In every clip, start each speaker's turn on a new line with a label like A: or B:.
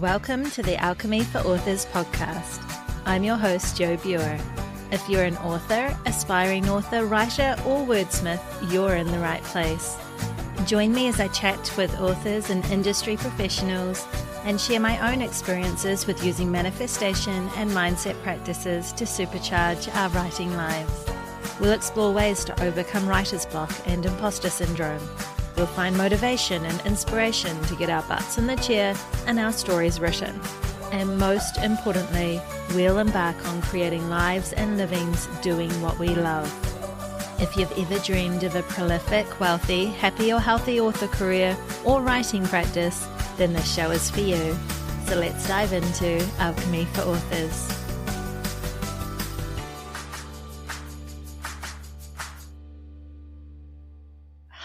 A: Welcome to the Alchemy for Authors podcast. I'm your host, Jo Buer. If you're an author, aspiring author, writer, or wordsmith, you're in the right place. Join me as I chat with authors and industry professionals and share my own experiences with using manifestation and mindset practices to supercharge our writing lives. We'll explore ways to overcome writer's block and imposter syndrome. We'll find motivation and inspiration to get our butts in the chair and our stories written. And most importantly, we'll embark on creating lives and livings doing what we love. If you've ever dreamed of a prolific, wealthy, happy or healthy author career or writing practice, then this show is for you. So let's dive into Alchemy for Authors.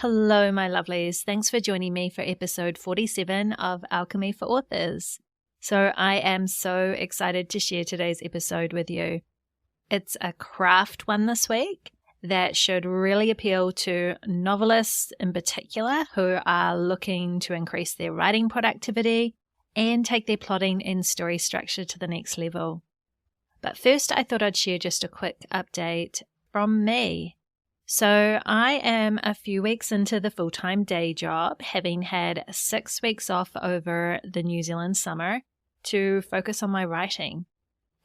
A: Hello, my lovelies. Thanks for joining me for episode 47 of Alchemy for Authors. So I am so excited to share today's episode with you. It's a craft one this week that should really appeal to novelists in particular who are looking to increase their writing productivity and take their plotting and story structure to the next level. But first, I thought I'd share just a quick update from me. So I am a few weeks into the full-time day job, having had 6 weeks off over the New Zealand summer to focus on my writing.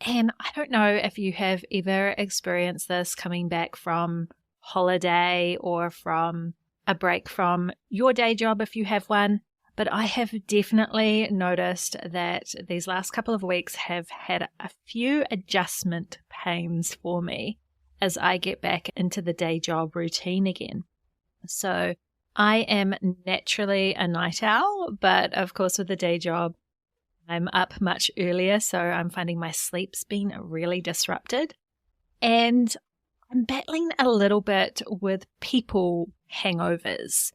A: And I don't know if you have ever experienced this coming back from holiday or from a break from your day job if you have one, but I have definitely noticed that these last couple of weeks have had a few adjustment pains for me as I get back into the day job routine again. So I am naturally a night owl, but of course with the day job, I'm up much earlier, so I'm finding my sleep's been really disrupted. And I'm battling a little bit with people hangovers.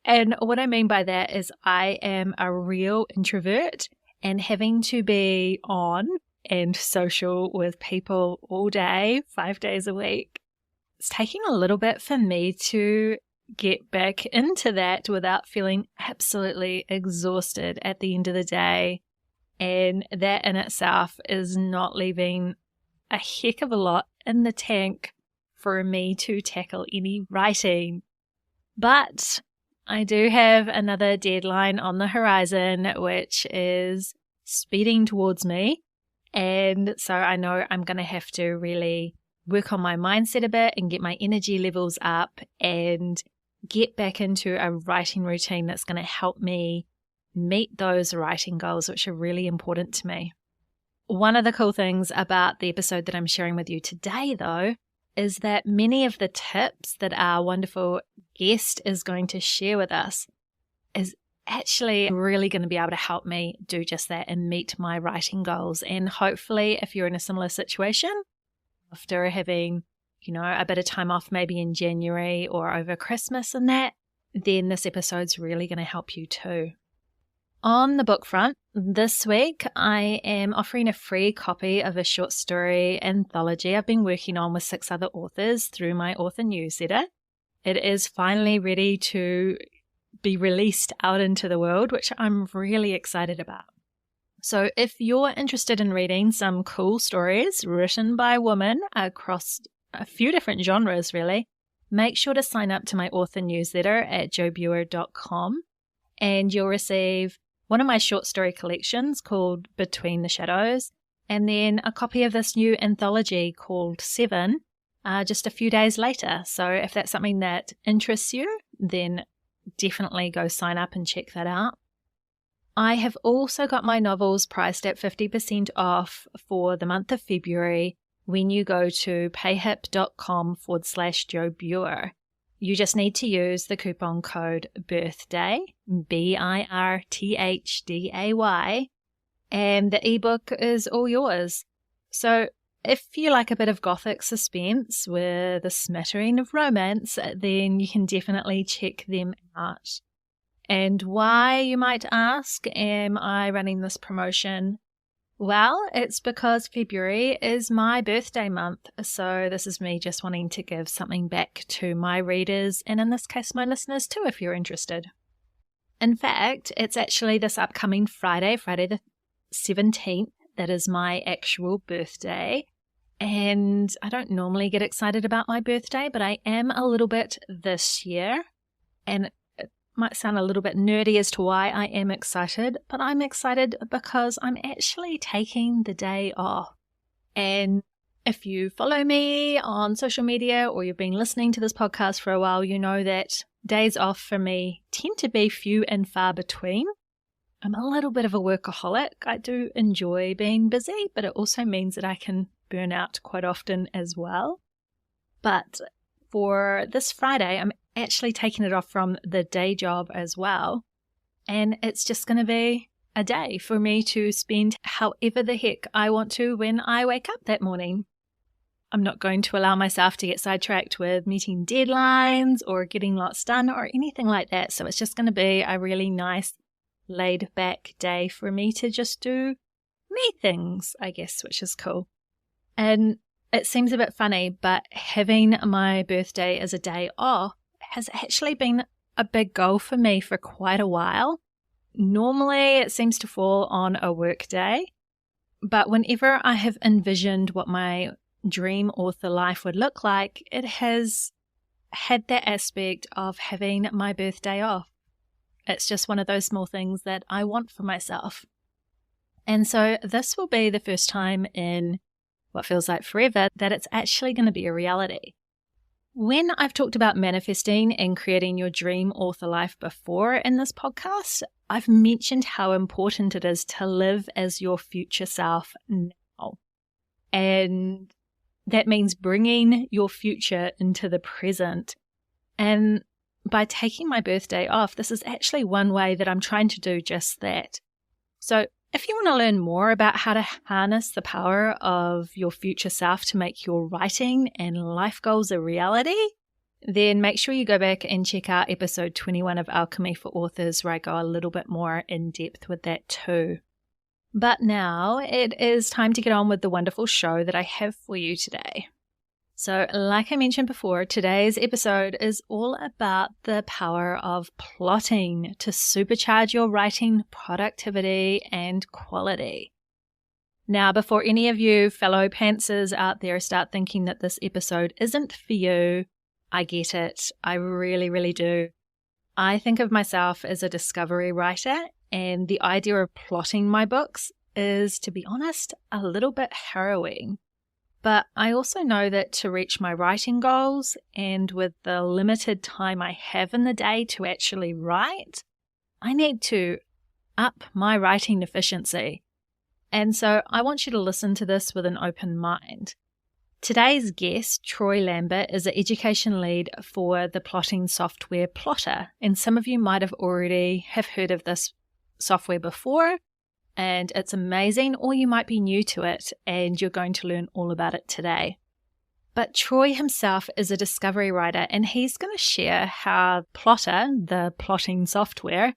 A: And what I mean by that is I am a real introvert, and having to be on and social with people all day, 5 days a week, it's taking a little bit for me to get back into that without feeling absolutely exhausted at the end of the day. And that in itself is not leaving a heck of a lot in the tank for me to tackle any writing. But I do have another deadline on the horizon, which is speeding towards me. And so I know I'm going to have to really work on my mindset a bit and get my energy levels up and get back into a writing routine that's going to help me meet those writing goals, which are really important to me. One of the cool things about the episode that I'm sharing with you today, though, is that many of the tips that our wonderful guest is going to share with us is actually really going to be able to help me do just that and meet my writing goals. And hopefully, if you're in a similar situation, after having, a bit of time off maybe in January or over Christmas and that, then this episode's really going to help you too. On the book front, this week I am offering a free copy of a short story anthology I've been working on with 6 other authors through my author newsletter. It is finally ready to be released out into the world, which I'm really excited about. So if you're interested in reading some cool stories written by women across a few different genres really, make sure to sign up to my author newsletter at jobuer.com and you'll receive one of my short story collections called Between the Shadows and then a copy of this new anthology called 7 just a few days later. So if that's something that interests you, then definitely go sign up and check that out. I have also got my novels priced at 50% off for the month of February when you go to payhip.com/Jo Buer. You just need to use the coupon code BIRTHDAY, BIRTHDAY, and the ebook is all yours. So if you like a bit of gothic suspense with a smattering of romance, then you can definitely check them out. And why, you might ask, am I running this promotion? Well, it's because February is my birthday month, so this is me just wanting to give something back to my readers, and in this case my listeners too, if you're interested. In fact, it's actually this upcoming Friday the 17th, that is my actual birthday. And I don't normally get excited about my birthday, but I am a little bit this year. And it might sound a little bit nerdy as to why I am excited, but I'm excited because I'm actually taking the day off. And if you follow me on social media or you've been listening to this podcast for a while, you know that days off for me tend to be few and far between. I'm a little bit of a workaholic. I do enjoy being busy, but it also means that I can burn out quite often as well. But for this Friday, I'm actually taking it off from the day job as well. And it's just going to be a day for me to spend however the heck I want to when I wake up that morning. I'm not going to allow myself to get sidetracked with meeting deadlines or getting lots done or anything like that. So it's just going to be a really nice, laid-back day for me to just do me things, I guess, which is cool. And it seems a bit funny, but having my birthday as a day off has actually been a big goal for me for quite a while. Normally, it seems to fall on a work day, but whenever I have envisioned what my dream author life would look like, it has had that aspect of having my birthday off. It's just one of those small things that I want for myself. And so this will be the first time in what feels like forever that it's actually going to be a reality. When I've talked about manifesting and creating your dream author life before in this podcast, I've mentioned how important it is to live as your future self now. And that means bringing your future into the present. And by taking my birthday off, this is actually one way that I'm trying to do just that. So if you want to learn more about how to harness the power of your future self to make your writing and life goals a reality, then make sure you go back and check out episode 21 of Alchemy for Authors, where I go a little bit more in depth with that too. But now it is time to get on with the wonderful show that I have for you today. So, like I mentioned before, today's episode is all about the power of plotting to supercharge your writing productivity and quality. Now, before any of you fellow pantsers out there start thinking that this episode isn't for you, I get it. I really, really do. I think of myself as a discovery writer, and the idea of plotting my books is, to be honest, a little bit harrowing. But I also know that to reach my writing goals, and with the limited time I have in the day to actually write, I need to up my writing efficiency. And so I want you to listen to this with an open mind. Today's guest, Troy Lambert, is an education lead for the plotting software Plottr, and some of you might have already have heard of this software before, and it's amazing, or you might be new to it and you're going to learn all about it today. But Troy himself is a discovery writer, and he's going to share how Plottr, the plotting software,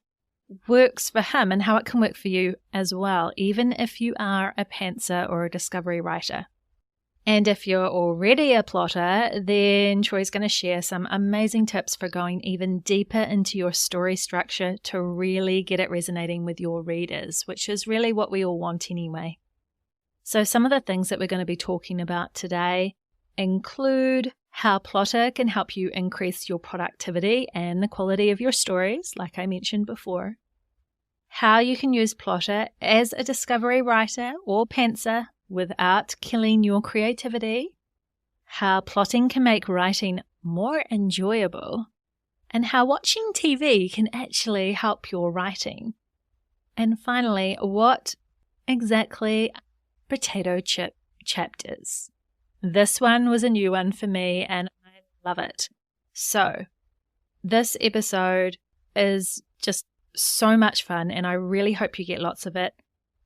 A: works for him and how it can work for you as well, even if you are a pantser or a discovery writer. And if you're already a plotter, then Troy's going to share some amazing tips for going even deeper into your story structure to really get it resonating with your readers, which is really what we all want anyway. So some of the things that we're going to be talking about today include how Plottr can help you increase your productivity and the quality of your stories, like I mentioned before. How you can use Plottr as a discovery writer or pantser without killing your creativity, how plotting can make writing more enjoyable, and how watching TV can actually help your writing. And finally, what exactly potato chip chapters. This one was a new one for me and I love it. So this episode is just so much fun and I really hope you get lots of it.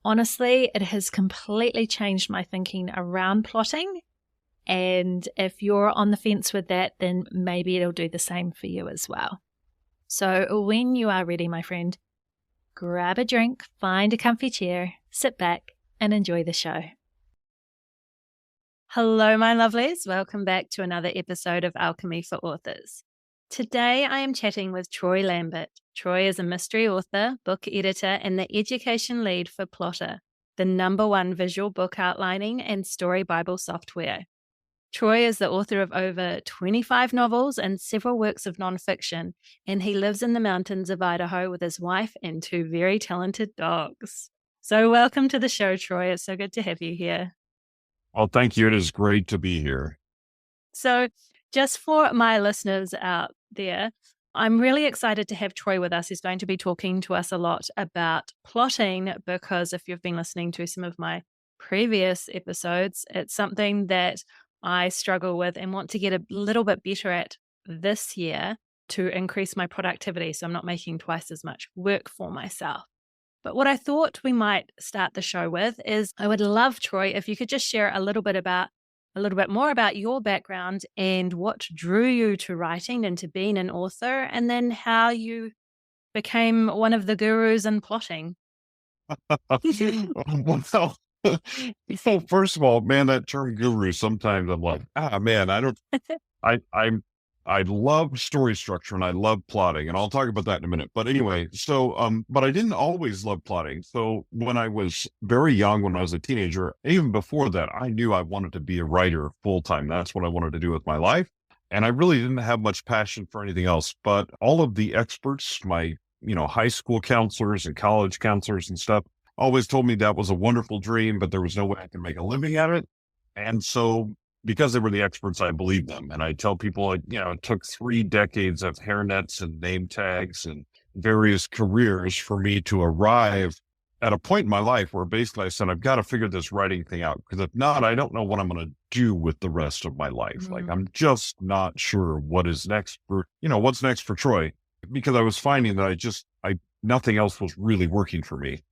A: Honestly, it has completely changed my thinking around plotting, and if you're on the fence with that, then maybe it'll do the same for you as well. So when you are ready, my friend, grab a drink, find a comfy chair, sit back, and enjoy the show. Hello, my lovelies. Welcome back to another episode of Alchemy for Authors. Today, I am chatting with Troy Lambert. Troy is a mystery author, book editor, and the education lead for Plottr, the #1 visual book outlining and story Bible software. Troy is the author of over 25 novels and several works of nonfiction, and he lives in the mountains of Idaho with his wife and 2 very talented dogs. So, welcome to the show, Troy. It's so good to have you here.
B: Oh, thank you. It is great to be here.
A: So, just for my listeners out there, I'm really excited to have Troy with us. He's going to be talking to us a lot about plotting because if you've been listening to some of my previous episodes, it's something that I struggle with and want to get a little bit better at this year to increase my productivity so I'm not making twice as much work for myself. But what I thought we might start the show with is I would love, Troy, if you could just share a little bit more about your background and what drew you to writing and to being an author, and then how you became one of the gurus in plotting.
B: Well, so first of all, man, that term guru, sometimes I'm like, man, I'm, I love story structure and I love plotting, and I'll talk about that in a minute. But anyway, but I didn't always love plotting. So when I was very young, when I was a teenager, even before that, I knew I wanted to be a writer full time. That's what I wanted to do with my life. And I really didn't have much passion for anything else. But all of the experts, my, high school counselors and college counselors and stuff, always told me that was a wonderful dream, but there was no way I could make a living at it. And so because they were the experts, I believed them. And I tell people, it took 3 decades of hairnets and name tags and various careers for me to arrive at a point in my life where basically I said, I've got to figure this writing thing out, because if not, I don't know what I'm going to do with the rest of my life.
A: Mm-hmm.
B: Like, I'm just not sure what is next what's next for Troy, because I was finding that nothing else was really working for me.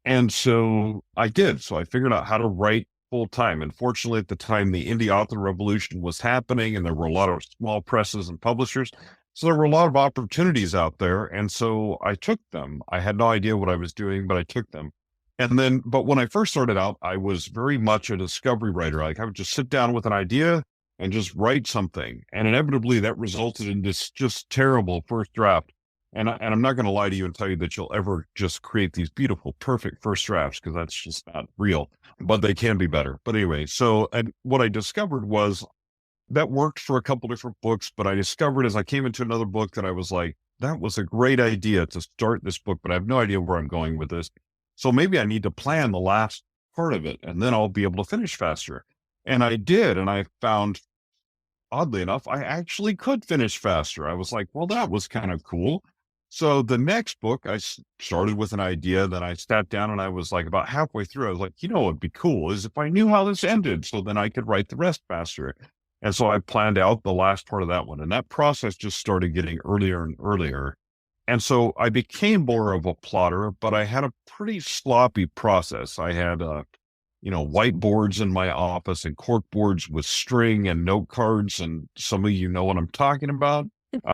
B: And so I did. So I figured out how to write full time. And fortunately, at the time, the indie author revolution was happening, and there were a lot of small presses and publishers. So there were a lot of opportunities out there. And so I took them. I had no idea what I was doing, but I took them. But when I first started out, I was very much a discovery writer. Like, I would just sit down with an idea and just write something. And inevitably that resulted in this just terrible first draft. And I'm not going to lie to you and tell you that you'll ever just create these beautiful, perfect first drafts, because that's just not real, but they can be better. But anyway, and what I discovered was that worked for a couple different books, but I discovered as I came into another book that I was like, that was a great idea to start this book, but I have no idea where I'm going with this. So maybe I need to plan the last part of it, and then I'll be able to finish faster. And I did. And I found, oddly enough, I actually could finish faster. I was like, well, that was kind of cool. So the next book, I started with an idea. Then I sat down and I was like, about halfway through, I was like, what'd be cool is if I knew how this ended, so then I could write the rest faster. And so I planned out the last part of that one. And that process just started getting earlier and earlier. And so I became more of a plotter, but I had a pretty sloppy process. I had, whiteboards in my office and corkboards with string and note cards. And some of you know what I'm talking about.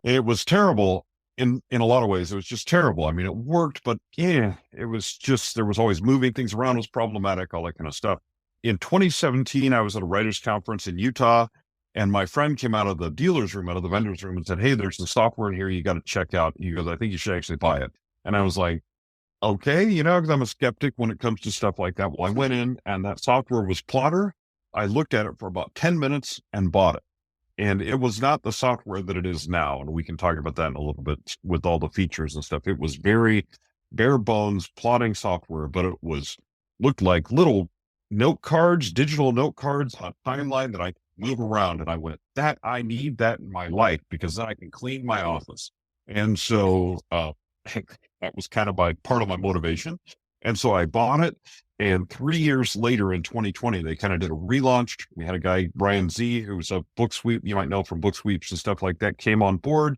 B: It was terrible. In a lot of ways, it was just terrible. I mean, it worked, but it was just, there was always moving things around, was problematic, all that kind of stuff. In 2017, I was at a writers conference in Utah, and my friend came out of the dealer's room, out of the vendor's room, and said, hey, there's the software in here you got to check out. He goes, I think you should actually buy it. And I was like, okay, because I'm a skeptic when it comes to stuff like that. Well, I went in, and that software was Plottr. I looked at it for about 10 minutes and bought it. And it was not the software that it is now. And we can talk about that in a little bit with all the features and stuff. It was very bare bones plotting software, but it looked like little note cards, digital note cards on a timeline that I could move around. And I went, I need that in my life, because then I can clean my office. And so that was kind of part of my motivation. And so I bought it. And 3 years later, in 2020, they kind of did a relaunch. We had a guy, Brian Z, who was a book sweep, you might know from book sweeps and stuff like that, came on board,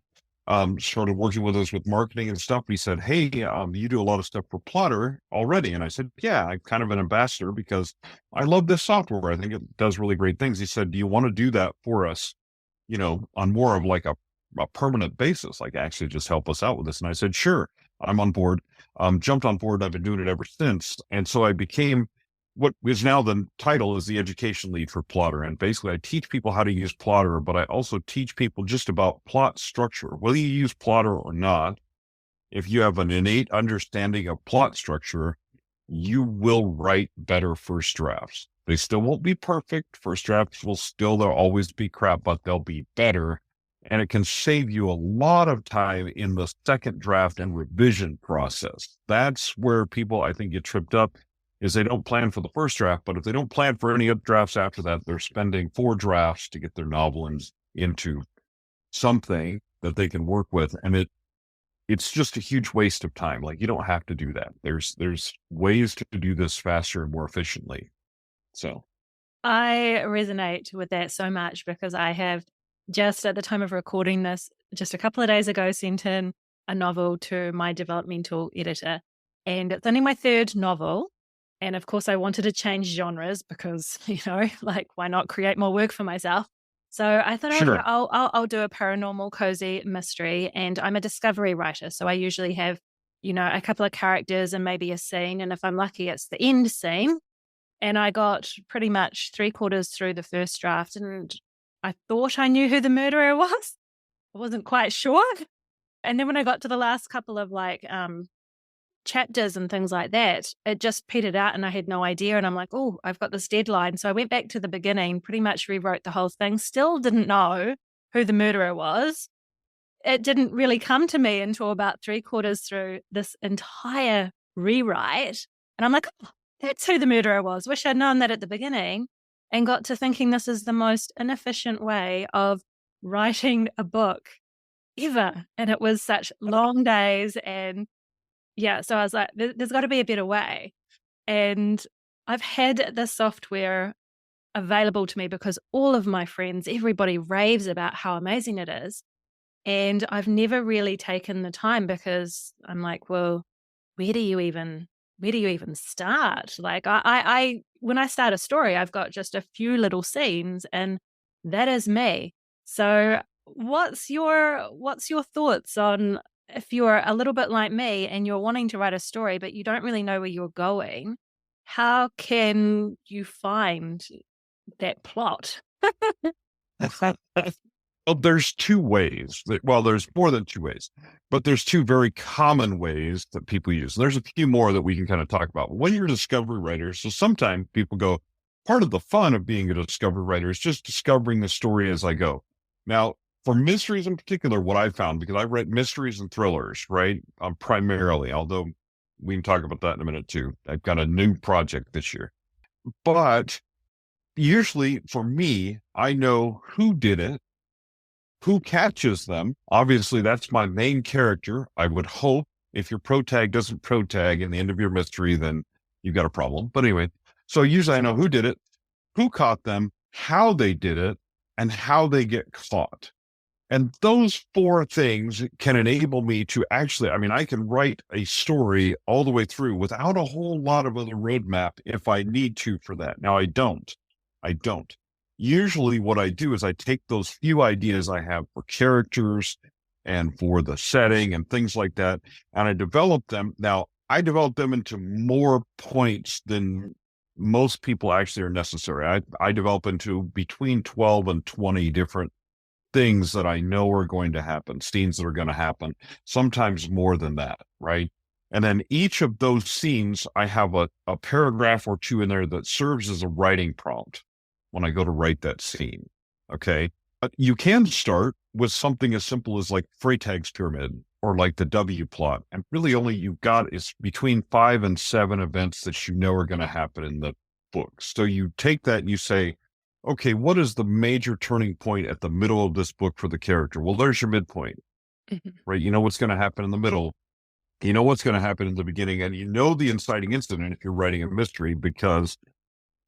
B: started working with us with marketing and stuff. He said, hey, you do a lot of stuff for Plottr already. And I said, yeah, I'm kind of an ambassador because I love this software. I think it does really great things. He said, do you want to do that for us, on more of like a permanent basis, like actually just help us out with this? And I said, sure, I'm on board. Jumped on board. I've been doing it ever since. And so I became what is now the title is the education lead for Plottr. And basically I teach people how to use Plottr, but I also teach people just about plot structure. Whether you use Plottr or not, if you have an innate understanding of plot structure, you will write better first drafts. They still won't be perfect. First drafts they'll always be crap, but they'll be better. And it can save you a lot of time in the second draft and revision process. That's where people, I think, get tripped up, is they don't plan for the first draft, but if they don't plan for any drafts after that, they're spending 4 drafts to get their novel into something that they can work with. And it's just a huge waste of time. Like, you don't have to do that. There's ways to do this faster and more efficiently. So
A: I resonate with that so much, because I have just at the time of recording this, just a couple of days ago, sent in a novel to my developmental editor, and it's only my 3rd novel. And of course I wanted to change genres because, like, why not create more work for myself? So I thought,
B: sure.
A: okay, I'll do a paranormal cozy mystery, and I'm a discovery writer. So I usually have, a couple of characters and maybe a scene. And if I'm lucky, it's the end scene. And I got pretty much 3/4 through the first draft, and I thought I knew who the murderer was. I wasn't quite sure. And then when I got to the last couple of chapters and things like that, it just petered out and I had no idea. And I'm like, oh, I've got this deadline. So I went back to the beginning, pretty much rewrote the whole thing, still didn't know who the murderer was. It didn't really come to me until about 3/4 through this entire rewrite. And I'm like, oh, that's who the murderer was. Wish I'd known that at the beginning, and got to thinking this is the most inefficient way of writing a book ever. And it was such long days. And yeah, so I was like, there's got to be a better way. And I've had the software available to me because all of my friends, everybody raves about how amazing it is. And I've never really taken the time, because I'm like, well, where do you even start? Like, I when I start a story, I've got just a few little scenes, and that is me. So what's your thoughts on, if you're a little bit like me and you're wanting to write a story, but you don't really know where you're going, how can you find that plot?
B: Well, there's 2 ways. Well, there's more than 2 ways, but there's 2 very common ways that people use. There's a few more that we can kind of talk about. When you're a discovery writer, so sometimes people go, part of the fun of being a discovery writer is just discovering the story as I go. Now, for mysteries in particular, what I found, because I write mysteries and thrillers, right? Primarily, although we can talk about that in a minute too. I've got a new project this year. But usually for me, I know who did it, who catches them. Obviously, that's my main character. I would hope if your protag doesn't protag in the end of your mystery, then you've got a problem. But anyway, so usually I know who did it, who caught them, how they did it, and how they get caught. And those 4 things can enable me to actually, I can write a story all the way through without a whole lot of other roadmap if I need to for that. Now, I don't. Usually what I do is I take those few ideas I have for characters and for the setting and things like that, and I develop them. Now, I develop them into more points than most people actually are necessary. I develop into between 12 and 20 different things that I know are going to happen, scenes that are going to happen, sometimes more than that, right? And then each of those scenes, I have a paragraph or 2 in there that serves as a writing prompt when I go to write that scene, okay? But you can start with something as simple as like Freytag's Pyramid or like the W plot, and really only you've got is between 5 and 7 events that you know are going to happen in the book. So you take that and you say, okay, what is the major turning point at the middle of this book for the character? Well, there's your midpoint, right? You know what's going to happen in the middle. You know what's going to happen in the beginning, and you know the inciting incident if you're writing a mystery, because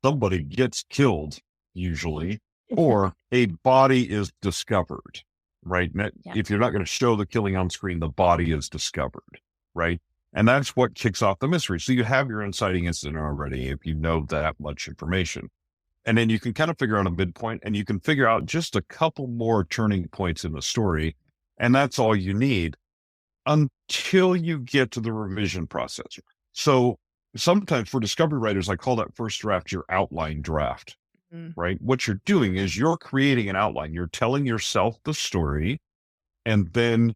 B: somebody gets killed, usually, or a body is discovered, right?
A: Yeah.
B: If you're not going to show the killing on screen, the body is discovered, right? And that's what kicks off the mystery. So you have your inciting incident already if you know that much information. And then you can kind of figure out a midpoint, and you can figure out just a couple more turning points in the story. And that's all you need until you get to the revision process. So sometimes for discovery writers, I call that first draft your outline draft,
A: Mm.
B: right? What you're doing is you're creating an outline. You're telling yourself the story. And then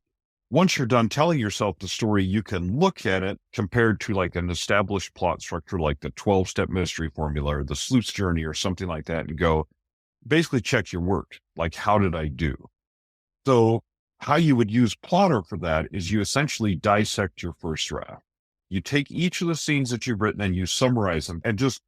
B: once you're done telling yourself the story, you can look at it compared to like an established plot structure, like the 12-step mystery formula or the sleuth's journey or something like that, and go basically check your work. Like, how did I do? So how you would use Plottr for that is you essentially dissect your first draft. You take each of the scenes that you've written and you summarize them, and just,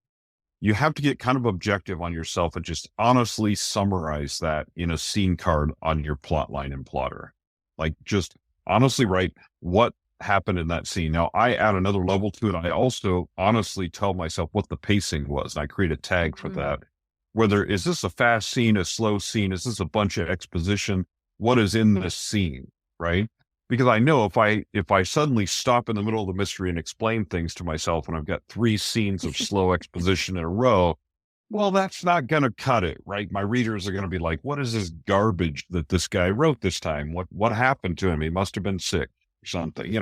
B: you have to get kind of objective on yourself and just honestly summarize that in a scene card on your plot line in Plottr. Like, just honestly write what happened in that scene. Now, I add another level to it. I also honestly tell myself what the pacing was, and I create a tag for that. Whether, is this a fast scene, a slow scene? Is this a bunch of exposition? What is in this scene, right? Because I know if I suddenly stop in the middle of the mystery and explain things to myself when I've got 3 scenes of slow exposition in a row, well, that's not going to cut it, right? My readers are going to be like, what is this garbage that this guy wrote this time? What happened to him? He must have been sick or something,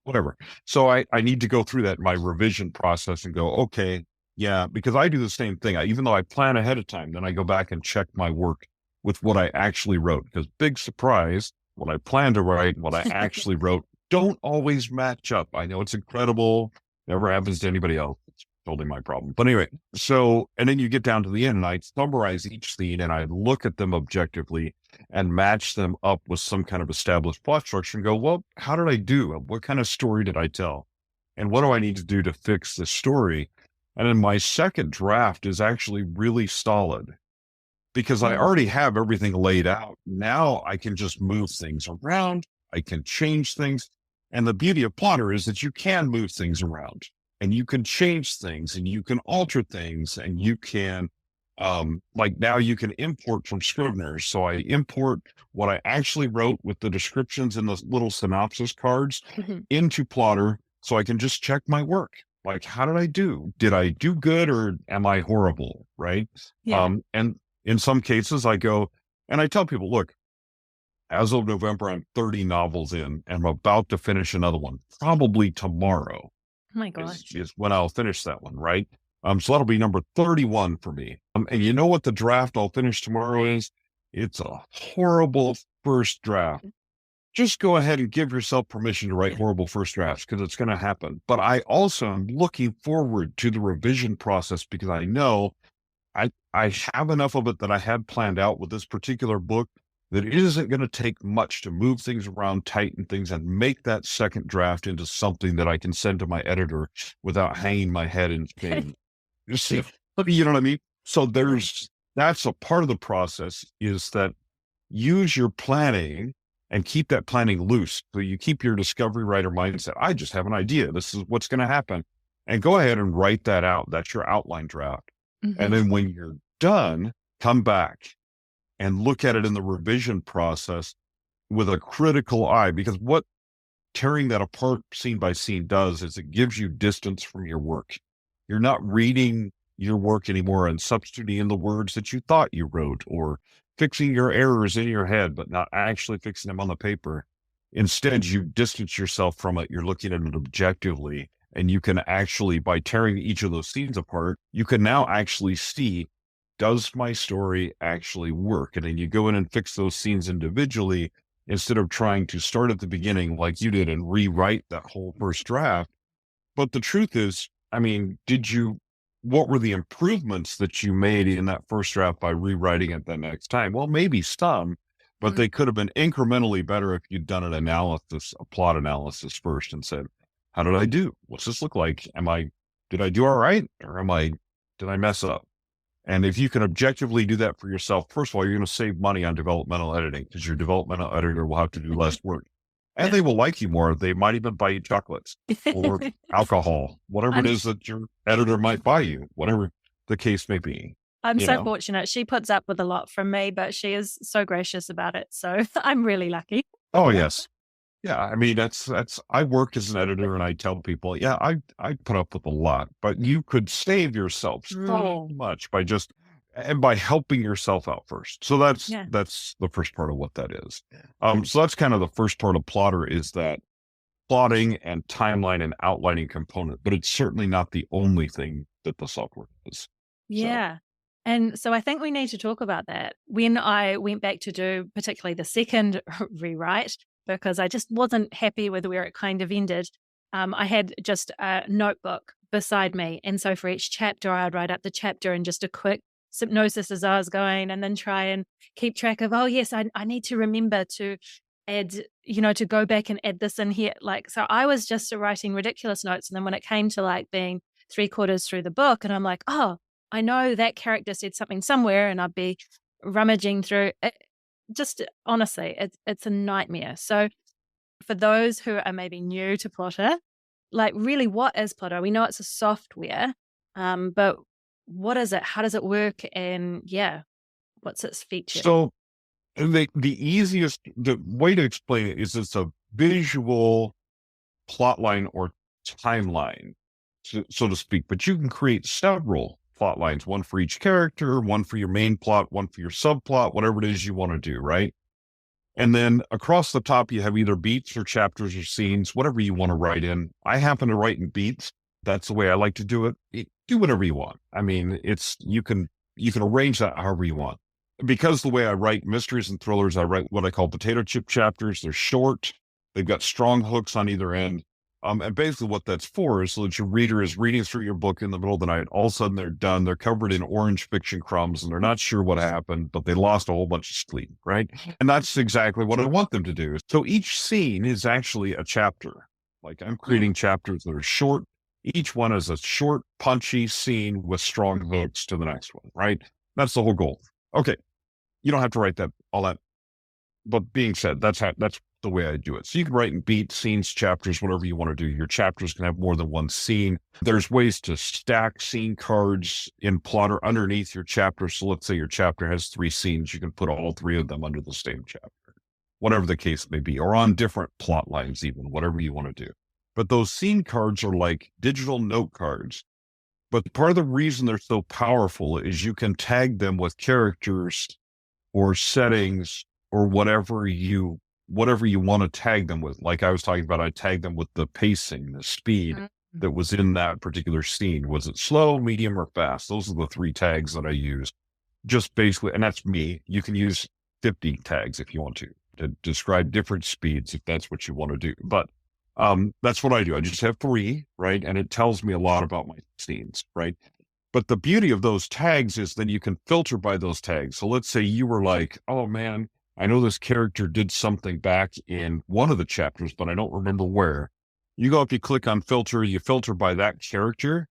B: whatever. So I need to go through that, my revision process, and go, okay, yeah, because I do the same thing. Even though I plan ahead of time, then I go back and check my work with what I actually wrote. Because big surprise, what I plan to write and what I actually wrote don't always match up. I know it's incredible. Never happens to anybody else. It's totally my problem. But anyway, and then you get down to the end and I summarize each scene and I look at them objectively and match them up with some kind of established plot structure and go, well, how did I do? What kind of story did I tell? And what do I need to do to fix this story? And then my second draft is actually really solid, because I already have everything laid out. Now I can just move things around. I can change things. And the beauty of Plottr is that you can move things around and you can change things and you can alter things and you can, like now you can import from Scrivener. So I import what I actually wrote with the descriptions and the little synopsis cards into Plottr so I can just check my work. Like, how did I do? Did I do good or am I horrible? Right.
A: Yeah.
B: And in some cases, I go and I tell people, look, as of November, I'm 30 novels in and I'm about to finish another one. Probably tomorrow.
A: Oh my gosh.
B: Is when I'll finish that one, right? So that'll be number 31 for me. And you know what the draft I'll finish tomorrow is? It's a horrible first draft. Just go ahead and give yourself permission to write horrible first drafts, because it's going to happen. But I also am looking forward to the revision process, because I know I have enough of it that I had planned out with this particular book that it isn't going to take much to move things around, tighten things, and make that second draft into something that I can send to my editor without hanging my head in shame. You know what I mean? So that's a part of the process, is that use your planning and keep that planning loose. So you keep your discovery writer mindset. I just have an idea. This is what's going to happen. And go ahead and write that out. That's your outline draft. And then when you're done, come back and look at it in the revision process with a critical eye, because what tearing that apart scene by scene does is it gives you distance from your work. You're not reading your work anymore and substituting in the words that you thought you wrote, or fixing your errors in your head, but not actually fixing them on the paper. Instead, you distance yourself from it. You're looking at it objectively. And you can actually, by tearing each of those scenes apart, you can now actually see, does my story actually work? And then you go in and fix those scenes individually, instead of trying to start at the beginning like you did and rewrite that whole first draft. But the truth is, I mean, what were the improvements that you made in that first draft by rewriting it the next time? Well, maybe some, but they could have been incrementally better if you'd done a plot analysis first and said, how did I do? What's this look like? Did I do all right? Or did I mess up? And if you can objectively do that for yourself, first of all, you're going to save money on developmental editing, because your developmental editor will have to do less work. And they will like you more. They might even buy you chocolates or alcohol, whatever it is that your editor might buy you, whatever the case may be.
A: I'm so fortunate. She puts up with a lot from me, but she is so gracious about it. So I'm really lucky.
B: Oh, yes. Yeah, I mean, I work as an editor and I tell people, yeah, I put up with a lot, but you could save yourself so much by helping yourself out first. So that's the first part of what that is. So that's kind of the first part of Plottr, is that plotting and timeline and outlining component, but it's certainly not the only thing that the software does.
A: Yeah. And so I think we need to talk about that. When I went back to do particularly the second rewrite, because I just wasn't happy with where it kind of ended, I had just a notebook beside me. And so for each chapter, I'd write up the chapter and just a quick hypnosis as I was going, and then try and keep track of, oh, yes, I need to remember to add, to go back and add this in here. Like, so I was just writing ridiculous notes. And then when it came to like being 3/4 through the book, and I'm like, oh, I know that character said something somewhere, and I'd be rummaging through it. Just honestly, it's a nightmare. So for those who are maybe new to Plottr, like really, what is Plottr? We know it's a software, but what is it? How does it work? And yeah, what's its feature?
B: So the way to explain it is it's a visual plotline or timeline, so to speak, but you can create several plot lines, one for each character, one for your main plot, one for your subplot, whatever it is you want to do, right? And then across the top, you have either beats or chapters or scenes, whatever you want to write in. I happen to write in beats. That's the way I like to do it. Do whatever you want. I mean, you can arrange that however you want. Because the way I write mysteries and thrillers, I write what I call potato chip chapters. They're short. They've got strong hooks on either end. And basically what that's for is so that your reader is reading through your book in the middle of the night. All of a sudden they're done. They're covered in orange fiction crumbs and they're not sure what happened, but they lost a whole bunch of sleep, right? And that's exactly what I want them to do. So each scene is actually a chapter. Like I'm creating chapters that are short. Each one is a short, punchy scene with strong hooks to the next one, right? That's the whole goal. Okay. You don't have to write all that. But being said, that's the way I do it. So you can write in beats, scenes, chapters, whatever you want to do. Your chapters can have more than one scene. There's ways to stack scene cards in Plottr underneath your chapter. So let's say your chapter has 3 scenes. You can put all 3 of them under the same chapter, whatever the case may be, or on different plot lines even, whatever you want to do. But those scene cards are like digital note cards. But part of the reason they're so powerful is you can tag them with characters or settings or whatever you want to tag them with. Like I was talking about, I tagged them with the pacing, the speed that was in that particular scene. Was it slow, medium, or fast? Those are the 3 tags that I use. Just basically, and that's me. You can use 50 tags if you want to describe different speeds if that's what you want to do. But that's what I do. I just have 3, right? And it tells me a lot about my scenes, right? But the beauty of those tags is then you can filter by those tags. So let's say you were like, oh man, I know this character did something back in one of the chapters, but I don't remember where. You go up, you click on filter, you filter by that character,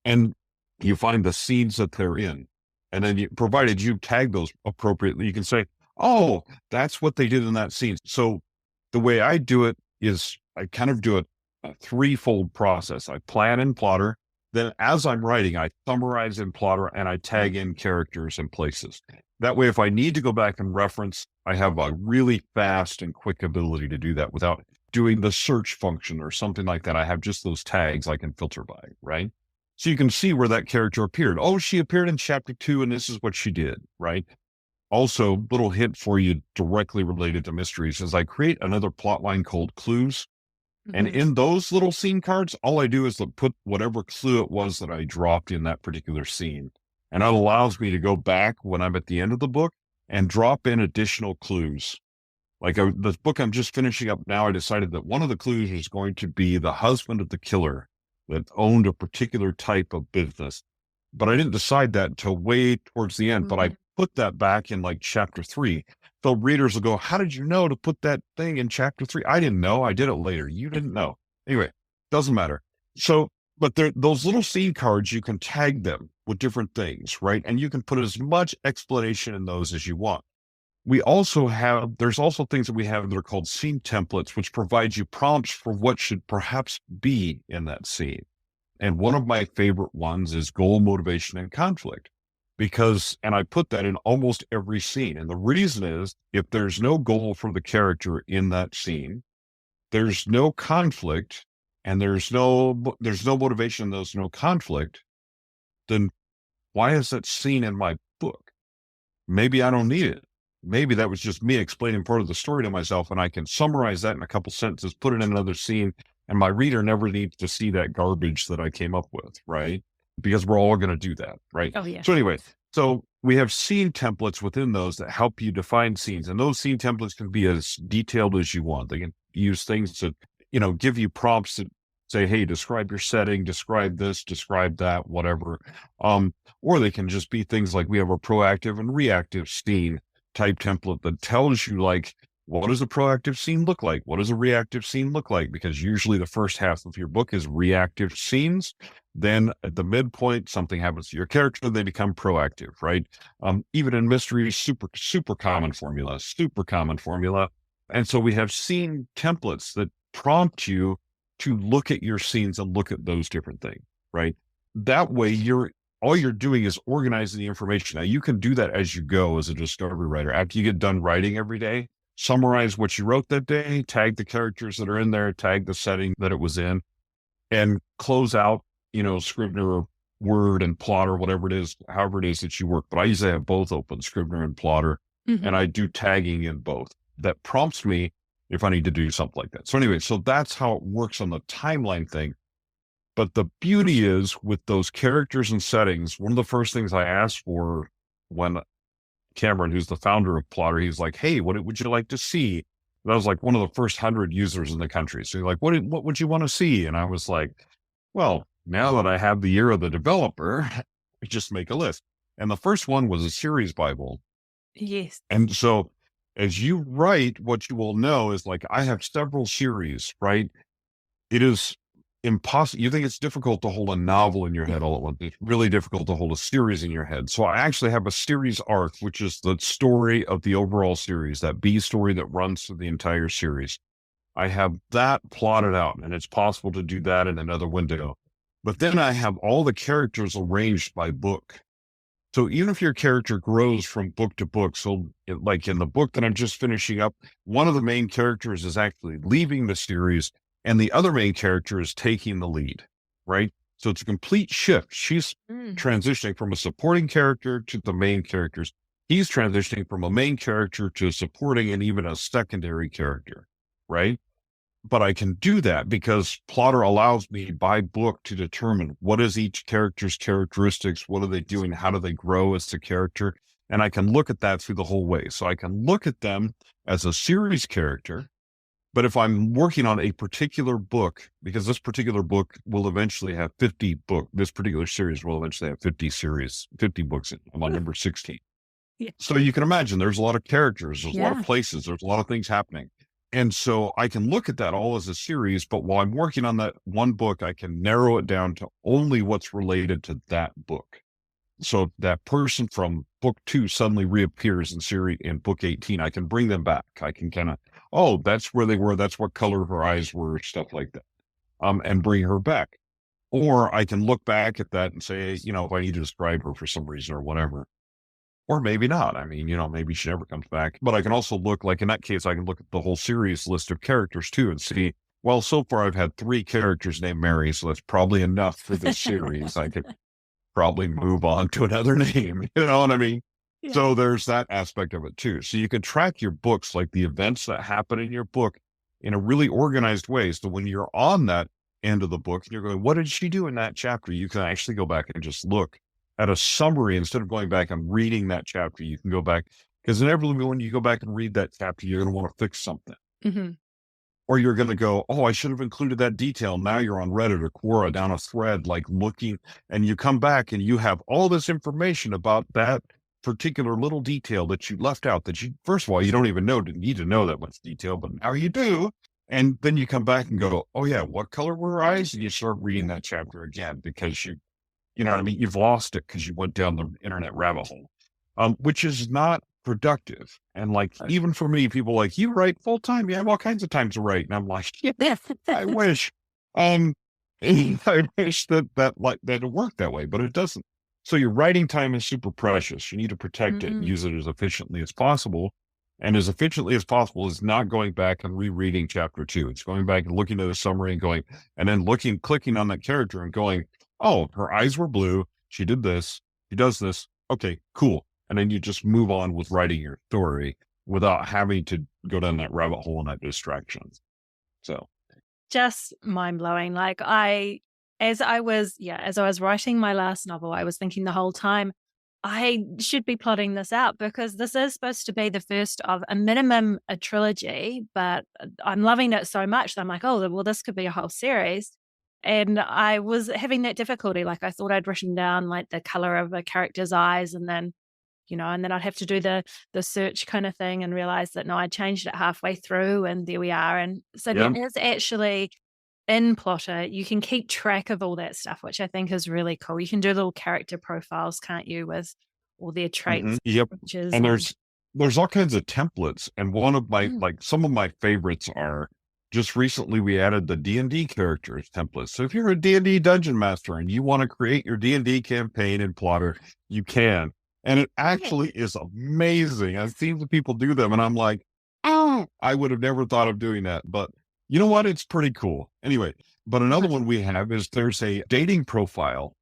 B: and you find the scenes that they're in. And then provided you tag those appropriately, you can say, oh, that's what they did in that scene. So the way I do it is I kind of do a 3-fold process. I plan in Plottr. Then as I'm writing, I summarize in Plottr and I tag in characters and places. That way, if I need to go back and reference, I have a really fast and quick ability to do that without doing the search function or something like that. I have just those tags I can filter by, right? So you can see where that character appeared. Oh, she appeared in chapter 2 and this is what she did, right? Also, little hint for you directly related to mysteries is I create another plot line called clues. And in those little scene cards, all I do is put whatever clue it was that I dropped in that particular scene. And it allows me to go back when I'm at the end of the book and drop in additional clues. Like the book I'm just finishing up now, I decided that one of the clues is going to be the husband of the killer that owned a particular type of business. But I didn't decide that until way towards the end. But I put that back in like chapter 3. So readers will go, how did you know to put that thing in chapter 3? I didn't know. I did it later. You didn't know. Anyway, doesn't matter. So, but those little scene cards, you can tag them with different things, right? And you can put as much explanation in those as you want. There's also things that we have that are called scene templates, which provide you prompts for what should perhaps be in that scene. And one of my favorite ones is goal, motivation, and conflict. And I put that in almost every scene. And the reason is if there's no goal for the character in that scene, there's no conflict and there's no motivation, there's no conflict, then why is that scene in my book? Maybe I don't need it. maybe that was just me explaining part of the story to myself, and I can summarize that in a couple sentences, put it in another scene, and my reader never needs to see that garbage that I came up with, right? Because we're all going to do that, right?
A: Oh, yeah.
B: So anyway, so we have scene templates within those that help you define scenes, and those scene templates can be as detailed as you want. They can use things to, give you prompts that say, hey, describe your setting, describe this, describe that, whatever. Or they can just be things like we have a proactive and reactive scene type template that tells you, like, what does a proactive scene look like? What does a reactive scene look like? Because usually the first half of your book is reactive scenes. Then at the midpoint, something happens to your character, they become proactive, right? Even in mystery, super common formula. And so we have scene templates that prompt you to look at your scenes and look at those different things, right? That way all you're doing is organizing the information. Now, you can do that as you go as a discovery writer. After you get done writing every day, summarize what you wrote that day, tag the characters that are in there, tag the setting that it was in, and close out, Scrivener, Word, and Plottr, whatever it is, however it is that you work. But I usually have both open, Scrivener and Plottr, and I do tagging in both. That prompts me if I need to do something like that. So anyway, so that's how it works on the timeline thing. But the beauty is with those characters and settings, one of the first things I asked for when Cameron, who's the founder of Plottr, he's like, hey, what would you like to see? And I was like one of the first 100 users in the country. So he's like, what would you want to see? And I was like, well, now that I have the year of the developer, I just make a list. And the first one was a series Bible.
A: Yes.
B: And so as you write, what you will know is, like, I have several series, right? It is impossible. You think it's difficult to hold a novel in your head all at once. It's really difficult to hold a series in your head. So I actually have a series arc, which is the story of the overall series, that B story that runs through the entire series. I have that plotted out, and it's possible to do that in another window. But then I have all the characters arranged by book. So even if your character grows from book to book, so like in the book that I'm just finishing up, one of the main characters is actually leaving the series, and the other main character is taking the lead, right? So it's a complete shift. She's transitioning from a supporting character to the main characters. He's transitioning from a main character to a supporting and even a secondary character, right? But I can do that because Plottr allows me by book to determine what is each character's characteristics, what are they doing, how do they grow as a character, and I can look at that through the whole way. So I can look at them as a series character, but if I'm working on a particular book, because this particular book will eventually have 50 books, this particular series will eventually have 50 books in. I'm on number 16.
A: Yeah.
B: So you can imagine there's a lot of characters, there's a lot of places, there's a lot of things happening. And so I can look at that all as a series, but while I'm working on that one book, I can narrow it down to only what's related to that book. So that person from book 2 suddenly reappears in book 18. I can bring them back. I can kind of, oh, that's where they were. That's what color her eyes were, stuff like that. And bring her back. Or I can look back at that and say, if I need to describe her for some reason or whatever. Or maybe not. I mean, maybe she never comes back. But I can also look, like in that case, I can look at the whole series list of characters too and see, well, so far I've had 3 characters named Mary, so that's probably enough for this series. I could probably move on to another name. You know what I mean? Yeah. So there's that aspect of it too. So you can track your books, like the events that happen in your book, in a really organized way. So when you're on that end of the book and you're going, what did she do in that chapter? You can actually go back and just look at a summary instead of going back and reading that chapter. You can go back, because inevitably when you go back and read that chapter, you're going to want to fix something. Or you're going to go, oh, I should have included that detail. Now you're on Reddit or Quora down a thread, like looking, and you come back and you have all this information about that particular little detail that you left out that you, first of all, you don't even need to know that much detail, but now you do. And then you come back and go, oh yeah, what color were her eyes? And you start reading that chapter again because you know what I mean? You've lost it because you went down the internet rabbit hole, which is not productive. And like, even for me, people like, you write full time. You have all kinds of time to write. And I'm like, yeah, I wish, I wish that it worked that way, but it doesn't. So your writing time is super precious. You need to protect it and use it as efficiently as possible. And as efficiently as possible is not going back and rereading chapter 2. It's going back and looking at the summary and going, and then clicking on that character and going, oh, her eyes were blue. She did this. She does this. Okay, cool. And then you just move on with writing your story without having to go down that rabbit hole and that distraction. So
A: just mind blowing. Like as I was writing my last novel, I was thinking the whole time, I should be plotting this out because this is supposed to be the first of a minimum a trilogy, but I'm loving it so much that I'm like, oh, well, this could be a whole series. And I was having that difficulty. Like I thought I'd written down like the color of a character's eyes and then, and then I'd have to do the search kind of thing and realize that no, I changed it halfway through and there we are. And so
B: yeah.
A: there is actually in Plottr, you can keep track of all that stuff, which I think is really cool. You can do little character profiles, can't you, with all their traits?
B: Yep.
A: Which is,
B: and there's all kinds of templates. And one of my, like some of my favorites are just recently we added the D&D characters template. So if you're a D&D dungeon master and you want to create your D&D campaign in Plottr, you can. And it actually is amazing. I've seen the people do them and I'm like, oh, I would have never thought of doing that. But you know what? It's pretty cool. Anyway, but another one we have is there's a dating profile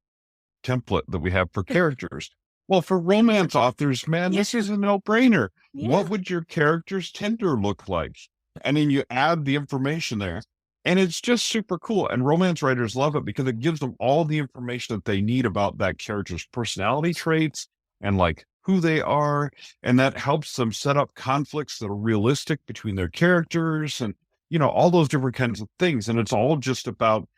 B: template that we have for characters. Well, for romance authors, man, this is a no-brainer. Yeah. What would your character's Tinder look like? And then you add the information there. And it's just super cool. And romance writers love it because it gives them all the information that they need about that character's personality traits and like who they are. And that helps them set up conflicts that are realistic between their characters and, all those different kinds of things. And it's all just about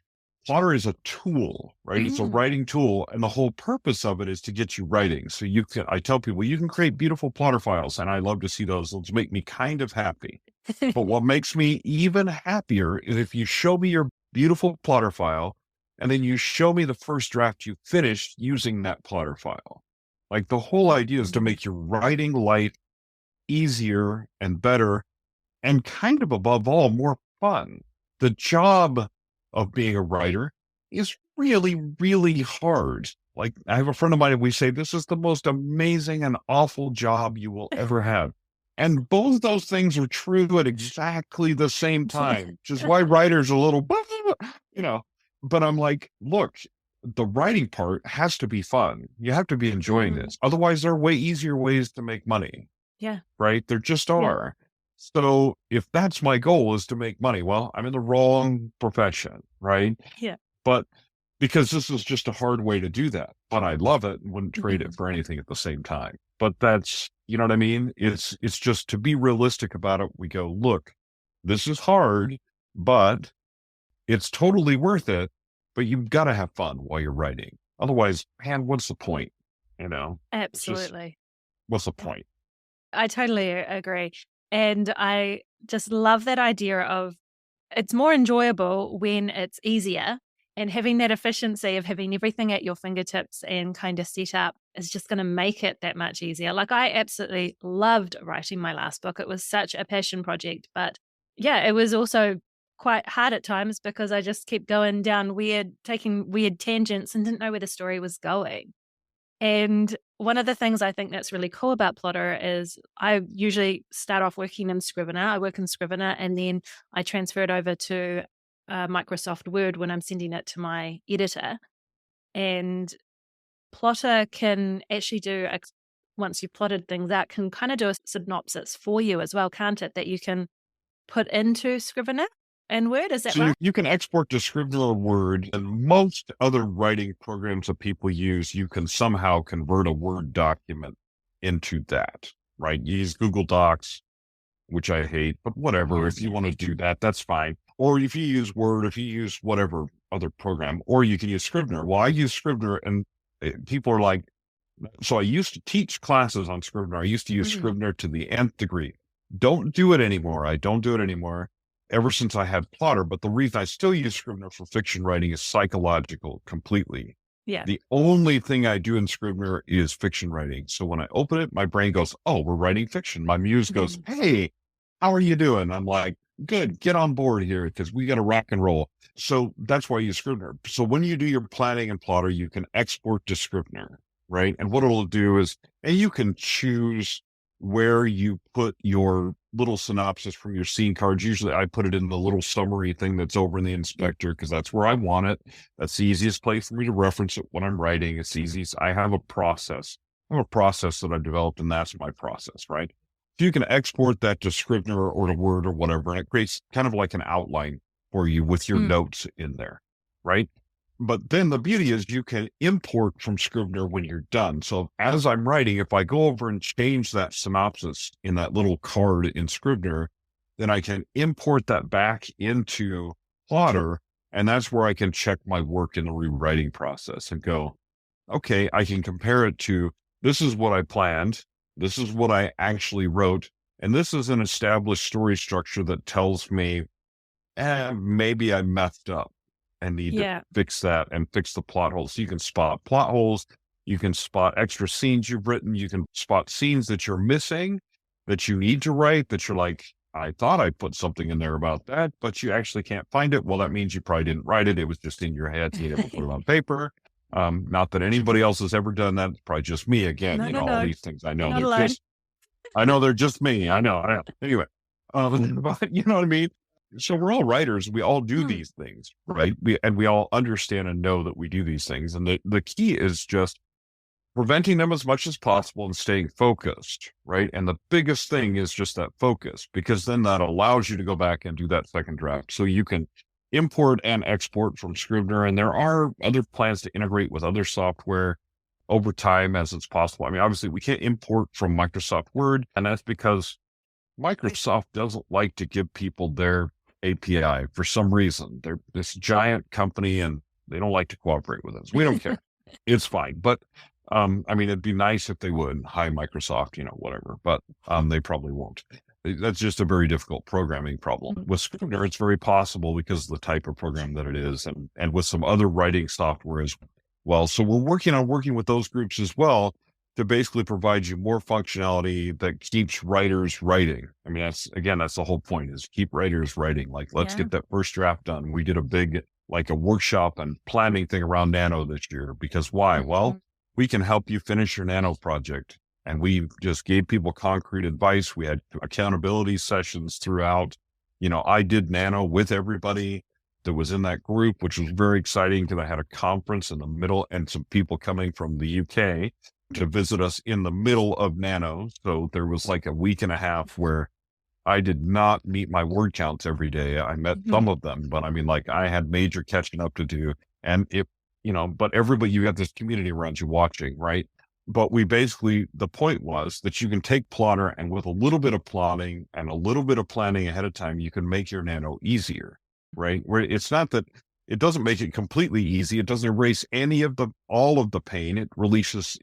B: Plottr is a tool, right? It's a writing tool. And the whole purpose of it is to get you writing. So I tell people, you can create beautiful Plottr files. And I love to see those. Those make me kind of happy. But what makes me even happier is if you show me your beautiful Plottr file, and then you show me the first draft you finished using that Plottr file. Like the whole idea is to make your writing light, easier and better, and kind of above all, more fun. The job of being a writer is really, really hard. Like I have a friend of mine, and we say, this is the most amazing and awful job you will ever have. And both those things are true at exactly the same time, which is why writers are a little, but I'm like, look, the writing part has to be fun. You have to be enjoying this. Otherwise, there are way easier ways to make money.
A: Yeah.
B: Right? There just are. So if that's my goal is to make money, well, I'm in the wrong profession, right?
A: Yeah.
B: But because this is just a hard way to do that, but I love it and wouldn't trade it for anything at the same time. But that's, you know what I mean? It's just to be realistic about it. We go, look, this is hard, but it's totally worth it. But you've got to have fun while you're writing. Otherwise, man, what's the point?
A: Absolutely.
B: What's the point?
A: I totally agree. And I just love that idea of it's more enjoyable when it's easier, and having that efficiency of having everything at your fingertips and kind of set up is just going to make it that much easier. Like I absolutely loved writing my last book. It was such a passion project, but yeah, it was also quite hard at times because I just kept going down taking weird tangents and didn't know where the story was going. And one of the things I think that's really cool about Plottr is I usually start off working in Scrivener. I work in Scrivener and then I transfer it over to Microsoft Word when I'm sending it to my editor. And Plottr can actually do, once you've plotted things out, can kind of do a synopsis for you as well, can't it? That you can put into Scrivener and Word, is that right?
B: You can export to Scrivener Word, and most other writing programs that people use, you can somehow convert a Word document into that, right? You use Google Docs, which I hate, but whatever. If you want to do that, that's fine. Or if you use Word, if you use whatever other program, or you can use Scrivener. Well, I use Scrivener, and people are like, so I used to teach classes on Scrivener. I used to use Scrivener to the nth degree. Don't do it anymore. I don't do it anymore. Ever since I had Plottr, but the reason I still use Scrivener for fiction writing is psychological completely.
A: Yeah.
B: The only thing I do in Scrivener is fiction writing. So when I open it, my brain goes, oh, we're writing fiction. My muse goes, hey, how are you doing? I'm like, good, get on board here because we got to rock and roll. So that's why I use Scrivener. So when you do your planning in Plottr, you can export to Scrivener, right? And what it'll do is, and you can choose where you put your little synopsis from your scene cards. Usually I put it in the little summary thing that's over in the inspector because that's where I want it. That's the easiest place for me to reference it when I'm writing. It's easy. I have a process. I have a process that I've developed, and that's my process, right? So you can export that to Scrivener or to Word or whatever, and it creates kind of like an outline for you with your
A: Mm.
B: notes in there, right? But then the beauty is you can import from Scrivener when you're done. So as I'm writing, if I go over and change that synopsis in that little card in Scrivener, then I can import that back into Plottr, and that's where I can check my work in the rewriting process and go, okay, I can compare it to this is what I planned, this is what I actually wrote, and this is an established story structure that tells me, maybe I messed up and need to
A: Yeah.
B: fix that and fix the plot holes. So you can spot plot holes, you can spot extra scenes you've written, you can spot scenes that you're missing, that you need to write, that you're like, I thought I put something in there about that, but you actually can't find it. Well, that means you probably didn't write it. It was just in your head. You never put it on paper. Not that anybody else has ever done that. It's probably just me again.
A: No,
B: You
A: no,
B: know, all
A: no.
B: these things I
A: You're
B: know
A: not
B: they're
A: alone.
B: just, I know they're just me. I know. Anyway, but you know what I mean? So we're all writers. We all do
A: Mm.
B: these things, right? We all understand and know that we do these things. And the key is just preventing them as much as possible and staying focused, right? And the biggest thing is just that focus, because then that allows you to go back and do that second draft. So you can import and export from Scrivener, and there are other plans to integrate with other software over time as it's possible. I mean, obviously we can't import from Microsoft Word, and that's because Microsoft doesn't like to give people their API for some reason. They're this giant company and they don't like to cooperate with us. We don't care. It's fine. But I mean, it'd be nice if they would. Hi, Microsoft, you know, whatever. But they probably won't. That's just a very difficult programming problem.
A: Mm.
B: With Scrivener, it's very possible because of the type of program that it is, and with some other writing software as well. So we're working with those groups as well to basically provide you more functionality that keeps writers writing. I mean, that's the whole point, is keep writers writing. Like, let's
A: Yeah.
B: get that first draft done. We did a big, like a workshop and planning thing around Nano this year, because why? Well,
A: Mhm.
B: we can help you finish your Nano project. And we just gave people concrete advice. We had accountability sessions throughout. You know, I did Nano with everybody that was in that group, which was very exciting because I had a conference in the middle and some people coming from the UK to visit us in the middle of Nano. So there was like a week and a half where I did not meet my word counts every day. I met some
A: Mhm.
B: of them, but I mean, like, I had major catching up to do. And it, you know, but everybody, you got this community around you watching, right? But we basically, the point was that you can take Plottr, and with a little bit of plotting and a little bit of planning ahead of time, you can make your Nano easier, right? Where it's not that it doesn't make it completely easy. It doesn't erase all of the pain. It releases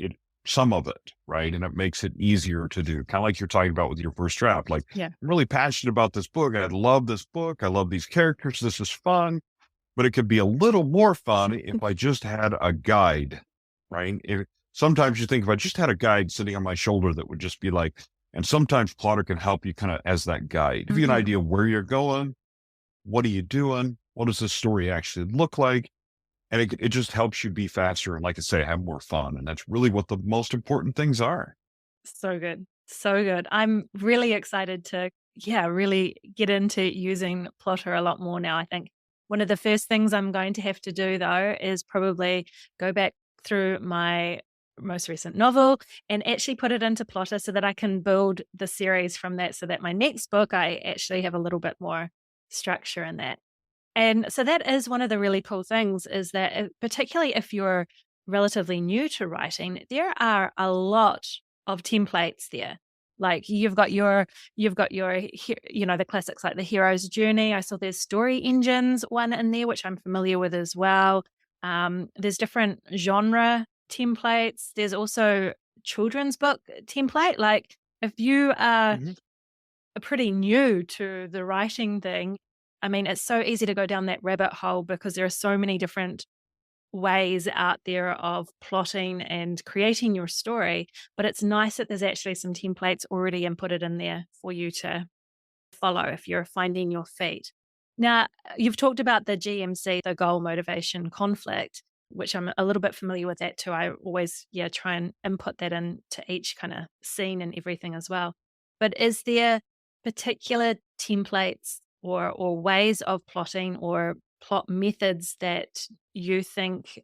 B: some of it, right? And it makes it easier to do. Kind of like you're talking about with your first draft. Like,
A: Yeah.
B: I'm really passionate about this book. I love this book. I love these characters. This is fun, but it could be a little more fun if I just had a guide, right? Sometimes you think if I just had a guide sitting on my shoulder that would just be like, and sometimes Plottr can help you kind of as that guide. Give you an
A: Mhm.
B: idea where you're going. What are you doing? What does this story actually look like? And it just helps you be faster. And like I say, have more fun. And that's really what the most important things are.
A: So good. So good. I'm really excited to, yeah, really get into using Plottr a lot more now. I think one of the first things I'm going to have to do, though, is probably go back through my most recent novel and actually put it into Plottr so that I can build the series from that, so that my next book, I actually have a little bit more structure in that. And so that is one of the really cool things, is that particularly if you're relatively new to writing, there are a lot of templates there. Like the classics like the hero's journey. I saw there's story engines one in there, which I'm familiar with as well. There's different genre templates. There's also children's book template. Like if you are
B: Mhm.
A: pretty new to the writing thing, I mean, it's so easy to go down that rabbit hole because there are so many different ways out there of plotting and creating your story. But it's nice that there's actually some templates already inputted in there for you to follow if you're finding your feet. Now, you've talked about the GMC, the goal, motivation, conflict, which I'm a little bit familiar with that too. I always, try and input that into each kind of scene and everything as well. But is there particular templates or ways of plotting or plot methods that you think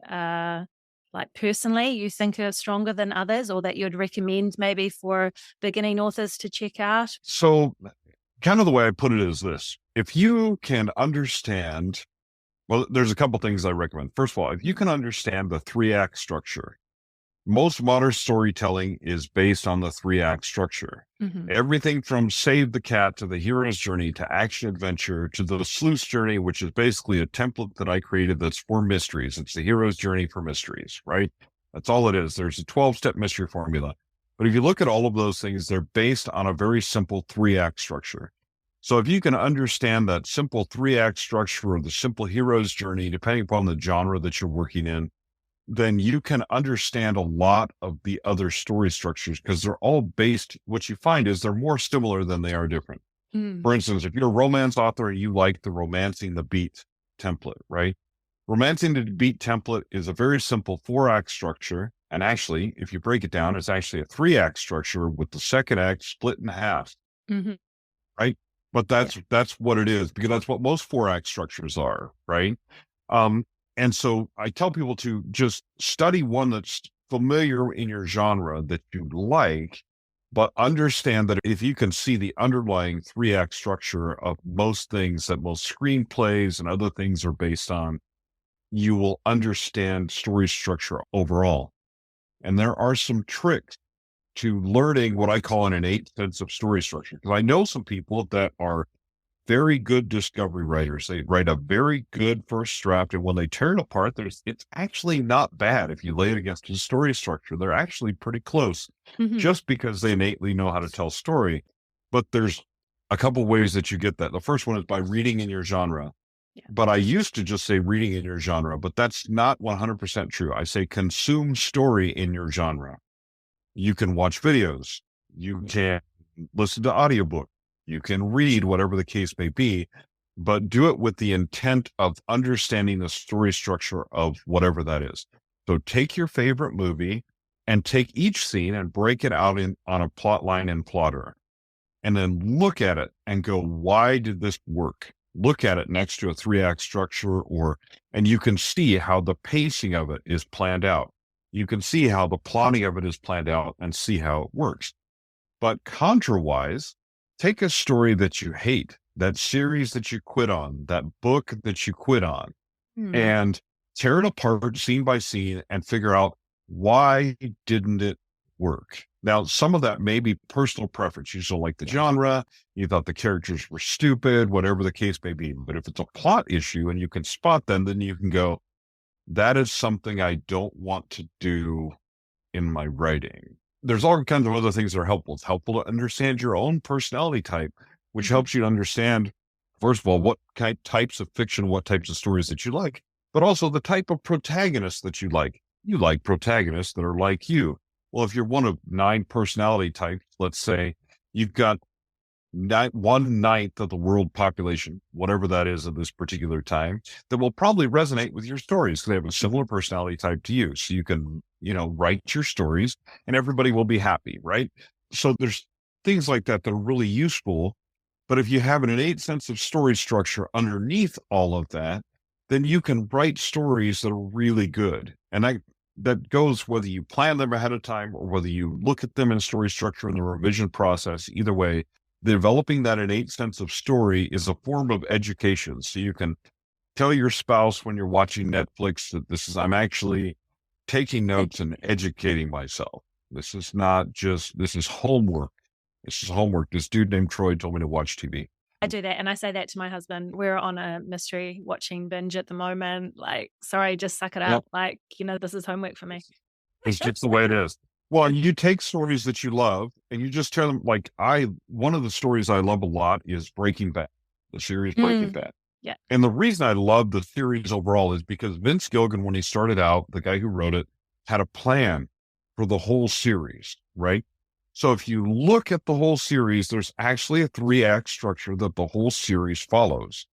C: like personally you think are stronger than others, or that you'd recommend maybe for beginning authors to check out?
B: So kind of the way I put it is this: if you can understand, well, there's a couple things I recommend. First of all, if you can understand the 3-act structure, most modern storytelling is based on the 3-act structure.
C: Mm-hmm.
B: Everything from Save the Cat to the hero's journey to action adventure to the sleuth's journey, which is basically a template that I created that's for mysteries. It's the hero's journey for mysteries, right? That's all it is. There's a 12-step mystery formula. But if you look at all of those things, they're based on a very simple 3-act structure. So if you can understand that simple 3-act structure or the simple hero's journey, depending upon the genre that you're working in, then you can understand a lot of the other story structures, because they're all based, what you find is they're more similar than they are different. For instance, if you're a romance author and you like the romancing the beat template, right? Romancing the beat template is a very simple 4-act structure. And actually, if you break it down, it's actually a 3-act structure with the second act split in half,
C: Mm-hmm.
B: right? But that's what it is, because that's what most 4-act structures are, right? And so I tell people to just study one that's familiar in your genre that you like, but understand that if you can see the underlying 3-act structure of most things that most screenplays and other things are based on, you will understand story structure overall. And there are some tricks to learning what I call an innate sense of story structure. Because I know some people that are very good discovery writers. They write a very good first draft, and when they tear it apart, it's actually not bad. If you lay it against the story structure, they're actually pretty close,
C: Mm-hmm.
B: just because they innately know how to tell story. But there's a couple ways that you get that. The first one is by reading in your genre.
C: Yeah.
B: But I used to just say reading in your genre, but that's not 100% true. I say consume story in your genre. You can watch videos. You can listen to audiobook. You can read, whatever the case may be, but do it with the intent of understanding the story structure of whatever that is. So take your favorite movie and take each scene and break it out on a plot line in Plottr, and then look at it and go, why did this work? Look at it next to a 3-act structure, and you can see how the pacing of it is planned out. You can see how the plotting of it is planned out and see how it works. But contra-wise, take a story that you hate, that series that you quit on, that book that you quit on, and tear it apart scene by scene and figure out, why didn't it work? Now, some of that may be personal preference. You don't like the genre, you thought the characters were stupid, whatever the case may be. But if it's a plot issue and you can spot them, then you can go, that is something I don't want to do in my writing. There's all kinds of other things that are helpful. It's helpful to understand your own personality type, which helps you to understand, first of all, what types of fiction, what types of stories that you like, but also the type of protagonists that you like. You like protagonists that are like you. Well, if you're one of 9 personality types, let's say you've got 1/9 of the world population, whatever that is at this particular time, that will probably resonate with your stories. They have a similar personality type to you. So you can, write your stories and everybody will be happy, right? So there's things like that that are really useful. But if you have an innate sense of story structure underneath all of that, then you can write stories that are really good. And that goes whether you plan them ahead of time or whether you look at them in story structure in the revision process. Either way, developing that innate sense of story is a form of education. So you can tell your spouse when you're watching Netflix that I'm actually taking notes and educating myself. This is homework. This is homework. This dude named Troy told me to watch TV.
C: I do that, and I say that to my husband. We're on a mystery watching binge at the moment. Like, sorry, just suck it up. Like, this is homework for me.
B: It's just the way it is. Well, you take stories that you love and you just tell them, like, one of the stories I love a lot is Breaking Bad, the series Breaking Bad.
C: Yeah.
B: And the reason I love the series overall is because Vince Gilligan, when he started out, the guy who wrote it, had a plan for the whole series, right? So if you look at the whole series, there's actually a 3-act structure that the whole series follows.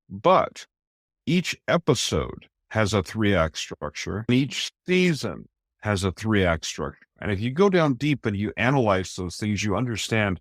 B: But each episode has a 3-act structure, and each season has a 3-act structure. And if you go down deep and you analyze those things, you understand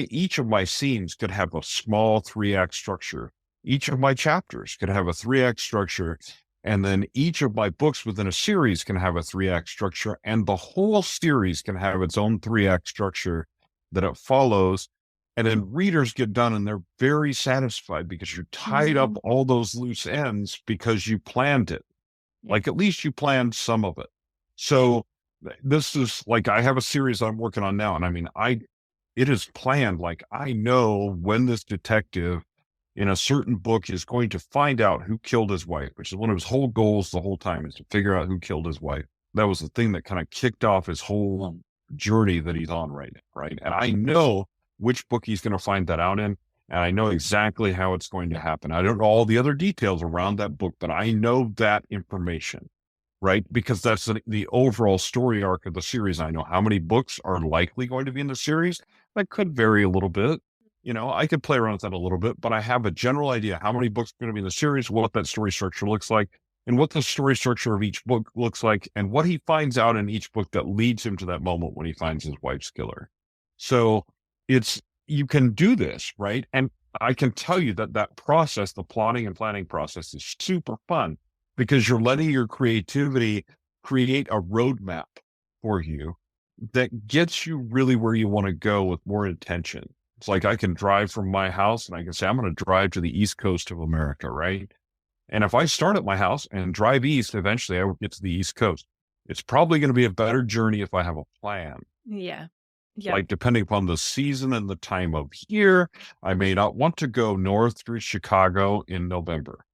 B: each of my scenes could have a small 3-act structure. Each of my chapters could have a 3-act structure. And then each of my books within a series can have a 3-act structure, and the whole series can have its own 3-act structure that it follows. And then readers get done and they're very satisfied because you tied up all those loose ends because you planned it. Like at least you planned some of it. So this is like, I have a series I'm working on now. And I mean, it is planned. Like I know when this detective in a certain book is going to find out who killed his wife, which is one of his whole goals the whole time, is to figure out who killed his wife. That was the thing that kind of kicked off his whole journey that he's on right now, right? And I know which book he's going to find that out in, and I know exactly how it's going to happen. I don't know all the other details around that book, but I know that information, right? Because that's the overall story arc of the series. I know how many books are likely going to be in the series. That could vary a little bit. You know, I could play around with that a little bit, but I have a general idea how many books are going to be in the series, what that story structure looks like, and what the story structure of each book looks like, and what he finds out in each book that leads him to that moment when he finds his wife's killer. So you can do this, right? And I can tell you that process, the plotting and planning process, is super fun because you're letting your creativity create a roadmap for you that gets you really where you want to go with more intention. It's like I can drive from my house and I can say, I'm going to drive to the East Coast of America, right? And if I start at my house and drive east, eventually I will get to the East Coast. It's probably going to be a better journey if I have a plan.
C: Yeah.
B: Like depending upon the season and the time of year, I may not want to go north through Chicago in November.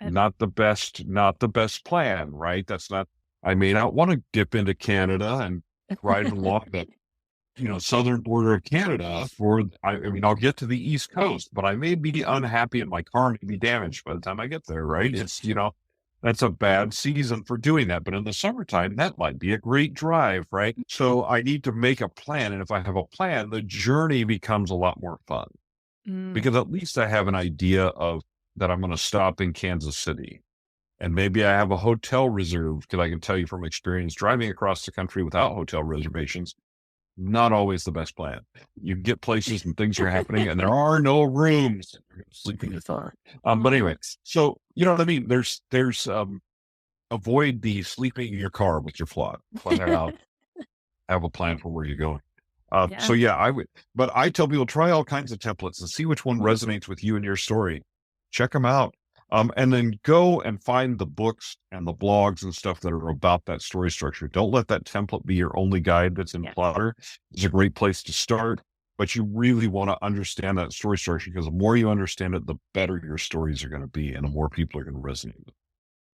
B: Not the best plan, right? I may not want to dip into Canada and ride along the southern border of Canada I'll get to the East Coast, but I may be unhappy and my car may be damaged by the time I get there, right? It's, that's a bad season for doing that. But in the summertime, that might be a great drive, right? So I need to make a plan. And if I have a plan, the journey becomes a lot more fun because at least I have an idea of that I'm going to stop in Kansas City. And maybe I have a hotel reserved because I can tell you from experience driving across the country without hotel reservations, not always the best plan. You get places and things are happening and there are no rooms. Sleeping in the car. But anyway, so you know what I mean? There's avoid the sleeping in your car with your plot. Plan it out. Have a plan for where you're going. So yeah, I would, but I tell people try all kinds of templates and see which one resonates with you and your story. Check them out. And then go and find the books and the blogs and stuff that are about that story structure. Don't let that template be your only guide that's in Plottr. It's a great place to start, but you really want to understand that story structure because the more you understand it, the better your stories are going to be and the more people are going to resonate with it.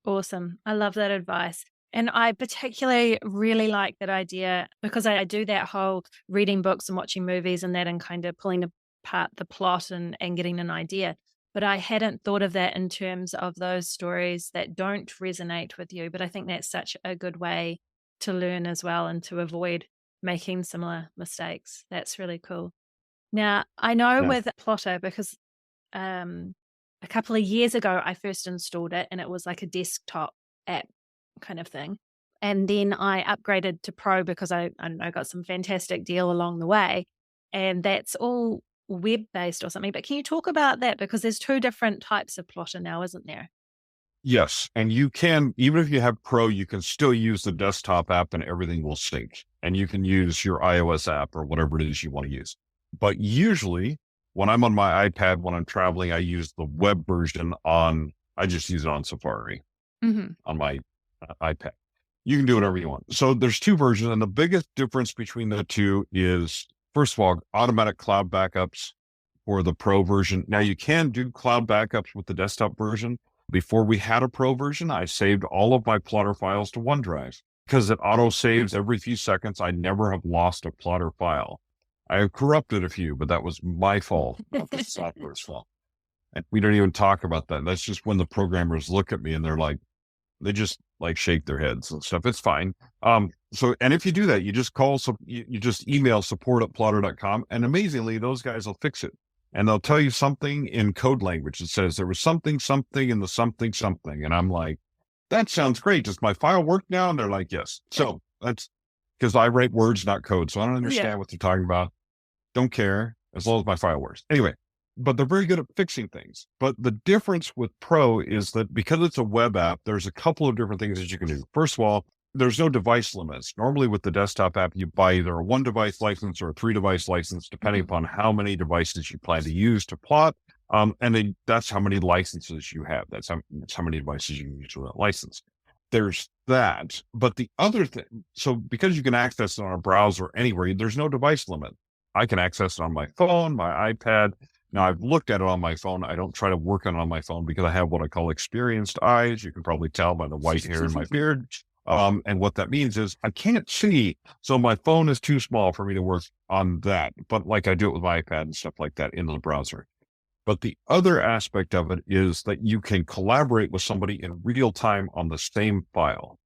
C: Awesome. I love that advice. And I particularly really like that idea because I do that whole reading books and watching movies and that and kind of pulling apart the plot and getting an idea. But I hadn't thought of that in terms of those stories that don't resonate with you. But I think that's such a good way to learn as well and to avoid making similar mistakes. That's really cool. Now, I know with Plottr, because a couple of years ago, I first installed it and it was like a desktop app kind of thing. And then I upgraded to Pro because I got some fantastic deal along the way. And that's all web-based or something, but can you talk about that? Because there's two different types of Plottr now, isn't there?
B: Yes. And you can, even if you have Pro, you can still use the desktop app and everything will sync. And you can use your iOS app or whatever it is you want to use. But usually when I'm on my iPad, when I'm traveling, I use the web version I just use it on Safari on my iPad. You can do whatever you want. So there's two versions. And the biggest difference between the two is, first of all, automatic cloud backups for the Pro version. Now you can do cloud backups with the desktop version. Before we had a Pro version, I saved all of my Plottr files to OneDrive because it auto saves every few seconds. I never have lost a Plottr file. I have corrupted a few, but that was my fault, not the software's fault. And we don't even talk about that. That's just when the programmers look at me and they just shake their heads and stuff. It's fine. And if you do that, you just you just email support@plottr.com and amazingly, those guys will fix it. And they'll tell you something in code language that says there was something in the something. And I'm like, that sounds great. Does my file work now? And they're like, yes. So that's because I write words, not code. So I don't understand what they're talking about. Don't care as long as my file works. Anyway, but they're very good at fixing things. But the difference with Pro is that because it's a web app, there's a couple of different things that you can do. First of all, there's no device limits. Normally with the desktop app, you buy either a 1-device license or a 3-device license, depending upon how many devices you plan to use to plot. And then that's how many licenses you have. That's how many devices you can use with that license. There's that. But the other thing, so because you can access it on a browser anywhere, there's no device limit. I can access it on my phone, my iPad. Now, I've looked at it on my phone. I don't try to work on my phone because I have what I call experienced eyes. You can probably tell by the white hair in my beard. And what that means is I can't see. So my phone is too small for me to work on that. But like I do it with my iPad and stuff like that in the browser. But the other aspect of it is that you can collaborate with somebody in real time on the same file.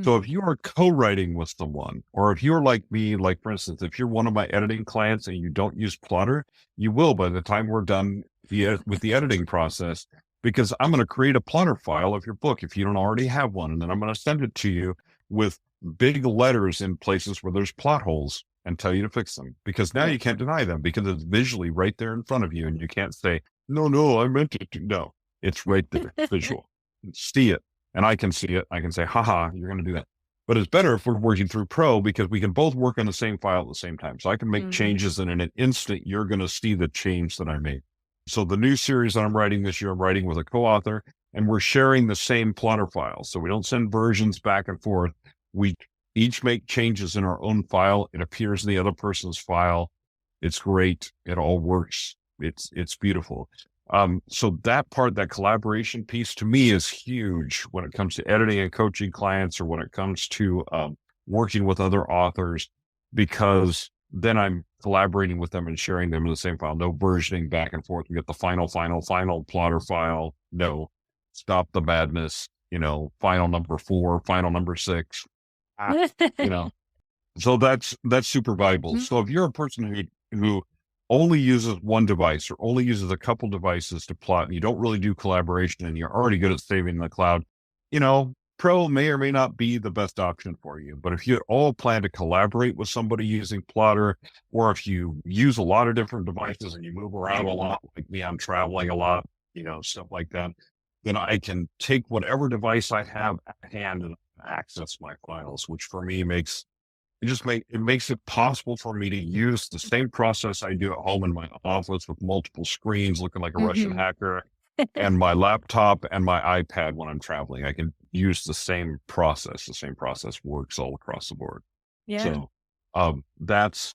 B: So if you are co-writing with someone, or if you're like me, like for instance, if you're one of my editing clients and you don't use Plottr, you will by the time we're done with the editing process, because I'm going to create a Plottr file of your book if you don't already have one. And then I'm going to send it to you with big letters in places where there's plot holes and tell you to fix them, because now you can't deny them because it's visually right there in front of you. And you can't say, no, I meant it to. No, it's right there, visual. See it. And I can see it. I can say, haha, you're going to do that. But it's better if we're working through Pro because we can both work on the same file at the same time. So I can make changes, and in an instant, you're going to see the change that I made. So the new series that I'm writing this year, I'm writing with a co-author, and we're sharing the same Plottr file. So we don't send versions back and forth. We each make changes in our own file. It appears in the other person's file. It's great. It all works. It's beautiful. So that part, that collaboration piece to me is huge when it comes to editing and coaching clients, or when it comes to working with other authors, because then I'm collaborating with them and sharing them in the same file. No versioning back and forth. We get the final Plottr file. No, stop the madness. Final number 4, final number 6. So that's super valuable. So if you're a person who only uses one device or only uses a couple devices to plot, and you don't really do collaboration, and you're already good at saving in the cloud, Pro may or may not be the best option for you. But if you all plan to collaborate with somebody using Plottr, or if you use a lot of different devices and you move around a lot, like me, I'm traveling a lot, stuff like that, then I can take whatever device I have at hand and access my files, which for me makes it possible for me to use the same process I do at home in my office with multiple screens looking like a Russian hacker, and my laptop and my iPad when I'm traveling. I can use the same process. The same process works all across the board.
C: Yeah.
B: So that's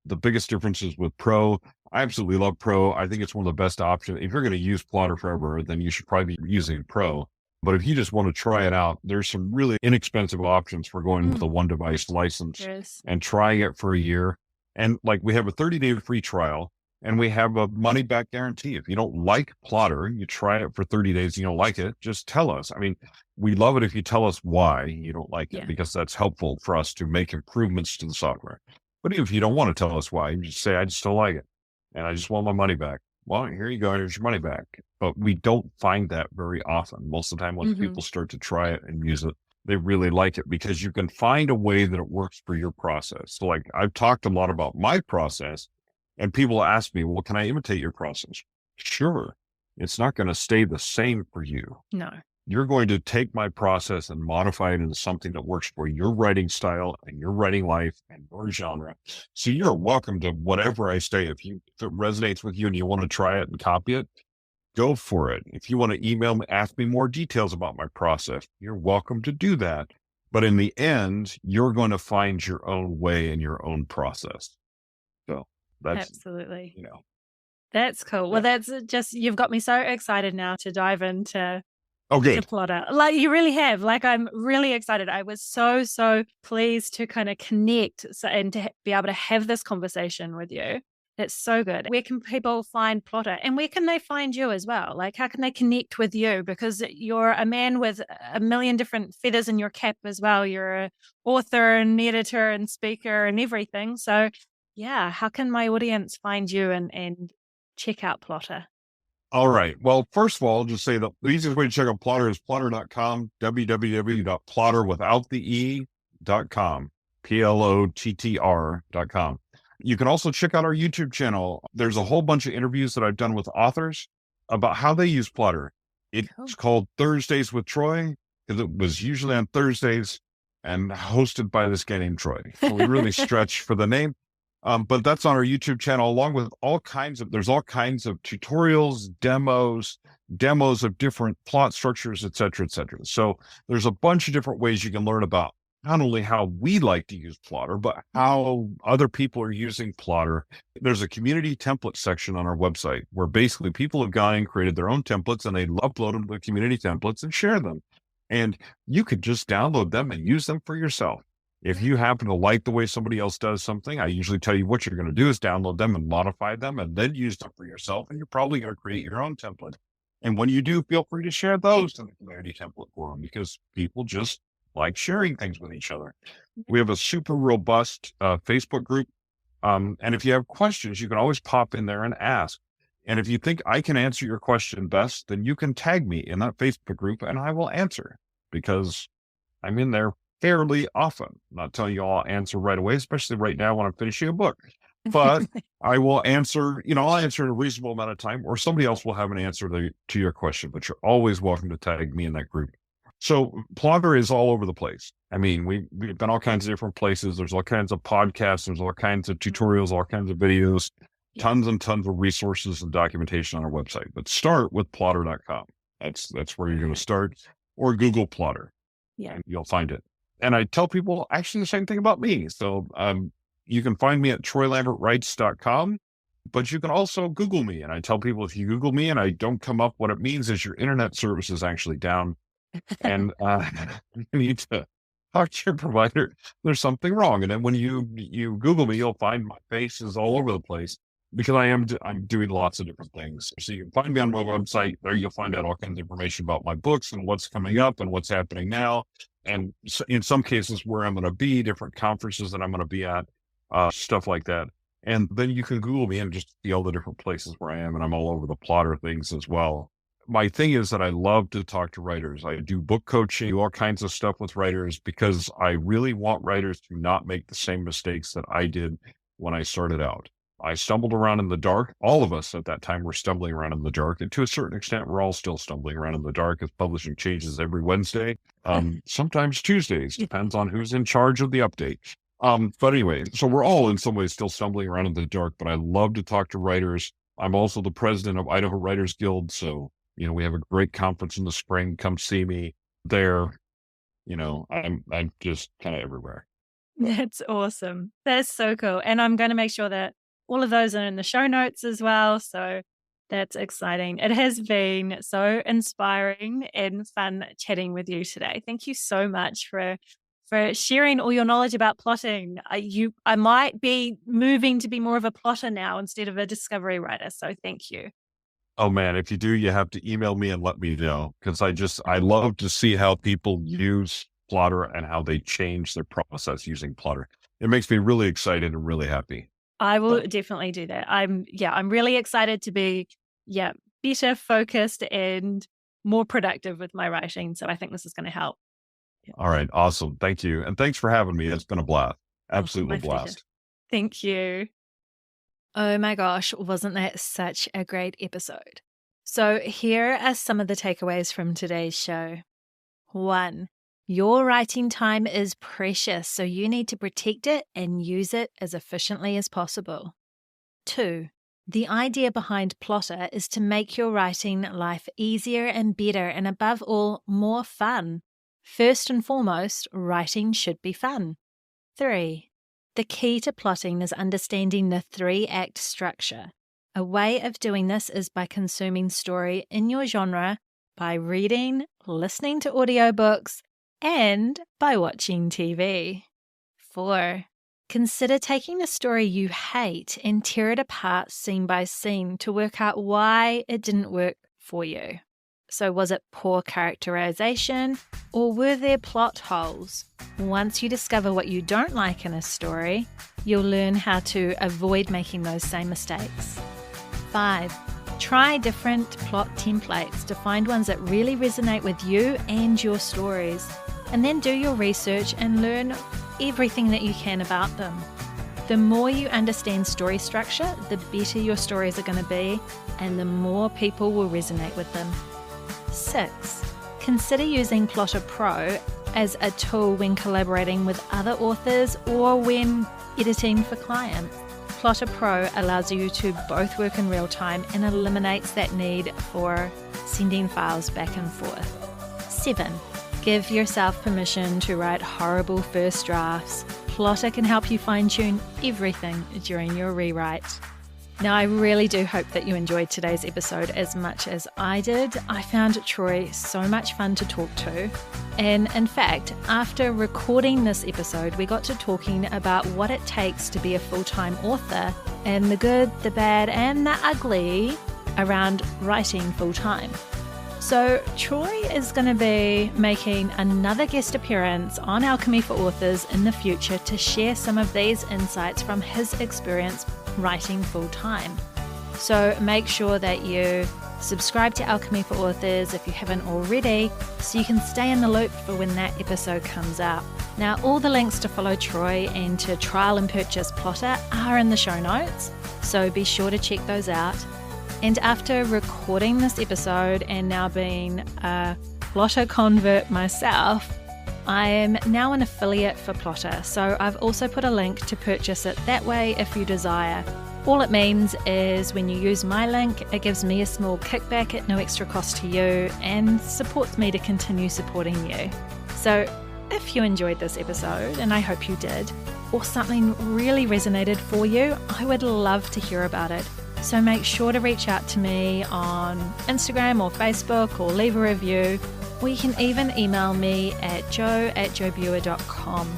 B: the biggest differences with Pro. I absolutely love Pro. I think it's one of the best options. If you're going to use Plottr forever, then you should probably be using Pro. But if you just want to try it out, there's some really inexpensive options for going with a 1-device license and trying it for a year. And like, we have a 30-day free trial, and we have a money back guarantee. If you don't like Plottr, you try it for 30 days, you don't like it, just tell us. I mean, we love it if you tell us why you don't like it, because that's helpful for us to make improvements to the software. But if you don't want to tell us why, you just say, I just don't like it, and I just want my money back. Well, here you go. Here's your money back. But we don't find that very often. Most of the time when people start to try it and use it, they really like it because you can find a way that it works for your process. So like, I've talked a lot about my process, and people ask me, well, can I imitate your process? Sure. It's not going to stay the same for you.
C: No.
B: You're going to take my process and modify it into something that works for your writing style and your writing life and your genre. So you're welcome to whatever I say. If it resonates with you and you want to try it and copy it, go for it. If you want to email me, ask me more details about my process, you're welcome to do that. But in the end, you're going to find your own way and your own process. So that's
C: absolutely,
A: That's cool. Well, that's just, you've got me so excited now to dive into
B: to
A: Plottr. Like, you really have. Like, I'm really excited. I was so pleased to kind of connect and to be able to have this conversation with you. It's so good. Where can people find Plottr, and where can they find you as well? Like, how can they connect with you? Because you're a man with a million different feathers in your cap as well. You're an author and editor and speaker and everything. So yeah, how can my audience find you and check out Plottr?
B: All right. Well, first of all, I'll just say the easiest way to check out Plottr is plottr.com, www.plottr without the E.com, Plottr.com. You can also check out our YouTube channel. There's a whole bunch of interviews that I've done with authors about how they use Plottr. It's called Thursdays with Troy because it was usually on Thursdays and hosted by this guy named Troy. So we really stretch for the name. But that's on our YouTube channel, along with there's all kinds of tutorials, demos of different plot structures, et cetera, et cetera. So there's a bunch of different ways you can learn about not only how we like to use Plottr, but how other people are using Plottr. There's a community template section on our website where basically people have gone and created their own templates and they upload them to the community templates and share them. And you could just download them and use them for yourself. If you happen to like the way somebody else does something, I usually tell you what you're going to do is download them and modify them and then use them for yourself. And you're probably going to create your own template. And when you do, feel free to share those to the community template forum because people just like sharing things with each other. We have a super robust Facebook group. And if you have questions, you can always pop in there and ask. And if you think I can answer your question best, then you can tag me in that Facebook group and I will answer because I'm in there fairly often. I'm not telling you I'll answer right away, especially right now when I'm finishing a book. But I will answer, I'll answer in a reasonable amount of time, or somebody else will have an answer to your question, but you're always welcome to tag me in that group. So Plottr is all over the place. I mean, we've been all kinds of different places. There's all kinds of podcasts. There's all kinds of tutorials, all kinds of videos, tons and tons of resources and documentation on our website. But start with plottr.com. That's where you're going to start, or Google Plottr.
C: Yeah.
B: And you'll find it. And I tell people actually the same thing about me. So you can find me at troylambertwrites.com, but you can also Google me. And I tell people if you Google me and I don't come up, what it means is your internet service is actually down. And you need to talk to your provider. There's something wrong. And then when you Google me, you'll find my face is all over the place because I'm doing lots of different things. So you can find me on my website. There you'll find out all kinds of information about my books and what's coming up and what's happening now. And in some cases where I'm going to be, different conferences that I'm going to be at, stuff like that. And then you can Google me and just see all the different places where I am. And I'm all over the Plottr things as well. My thing is that I love to talk to writers. I do book coaching, do all kinds of stuff with writers because I really want writers to not make the same mistakes that I did when I started out. I stumbled around in the dark. All of us at that time were stumbling around in the dark. And to a certain extent, we're all still stumbling around in the dark as publishing changes every Wednesday, sometimes Tuesdays, depends on who's in charge of the update. But anyway, so we're all in some ways still stumbling around in the dark, but I love to talk to writers. I'm also the president of Idaho Writers Guild. So, we have a great conference in the spring. Come see me there. I'm just kind of everywhere.
C: That's awesome. That's so cool. And I'm going to make sure that all of those are in the show notes as well. So that's exciting. It has been so inspiring and fun chatting with you today. Thank you so much for sharing all your knowledge about plotting. I might be moving to be more of a plotter now instead of a discovery writer. So thank you.
B: Oh man, if you do, you have to email me and let me know because I love to see how people use Plottr and how they change their process using Plottr. It makes me really excited and really happy.
C: I will definitely do that. I'm really excited to be, better focused and more productive with my writing. So I think this is going to help. Yeah.
B: All right. Awesome. Thank you. And thanks for having me. It's been a blast. Absolutely blast.
C: Pleasure. Thank you.
A: Oh my gosh, wasn't that such a great episode? So here are some of the takeaways from today's show. 1, your writing time is precious, so you need to protect it and use it as efficiently as possible. 2, the idea behind Plottr is to make your writing life easier and better and above all, more fun. First and foremost, writing should be fun. 3, the key to plotting is understanding the 3-act structure. A way of doing this is by consuming story in your genre, by reading, listening to audiobooks, and by watching TV. 4, consider taking a story you hate and tear it apart scene by scene to work out why it didn't work for you. So was it poor characterization or were there plot holes? Once you discover what you don't like in a story, you'll learn how to avoid making those same mistakes. 5, try different plot templates to find ones that really resonate with you and your stories, and then do your research and learn everything that you can about them. The more you understand story structure, the better your stories are going to be, and the more people will resonate with them. 6. Consider using Plottr Pro as a tool when collaborating with other authors or when editing for clients. Plottr Pro allows you to both work in real time and eliminates that need for sending files back and forth. 7. Give yourself permission to write horrible first drafts. Plottr can help you fine-tune everything during your rewrite. Now, I really do hope that you enjoyed today's episode as much as I did. I found Troy so much fun to talk to. And in fact, after recording this episode, we got to talking about what it takes to be a full-time author and the good, the bad, and the ugly around writing full-time. So Troy is going to be making another guest appearance on Alchemy for Authors in the future to share some of these insights from his experience writing full-time. So make sure that you subscribe to Alchemy for Authors if you haven't already, so you can stay in the loop for when that episode comes out. Now, all the links to follow Troy and to trial and purchase Plottr are in the show notes, so be sure to check those out. And after recording this episode and now being a Plottr convert myself, I am now an affiliate for Plottr, so I've also put a link to purchase it that way if you desire. All it means is when you use my link, it gives me a small kickback at no extra cost to you and supports me to continue supporting you. So if you enjoyed this episode, and I hope you did, or something really resonated for you, I would love to hear about it. So make sure to reach out to me on Instagram or Facebook or leave a review, or you can even email me at joe@joebuer.com.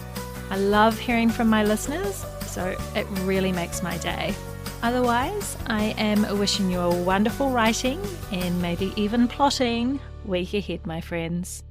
A: I love hearing from my listeners, so it really makes my day. Otherwise, I am wishing you a wonderful writing and maybe even plotting week ahead, my friends.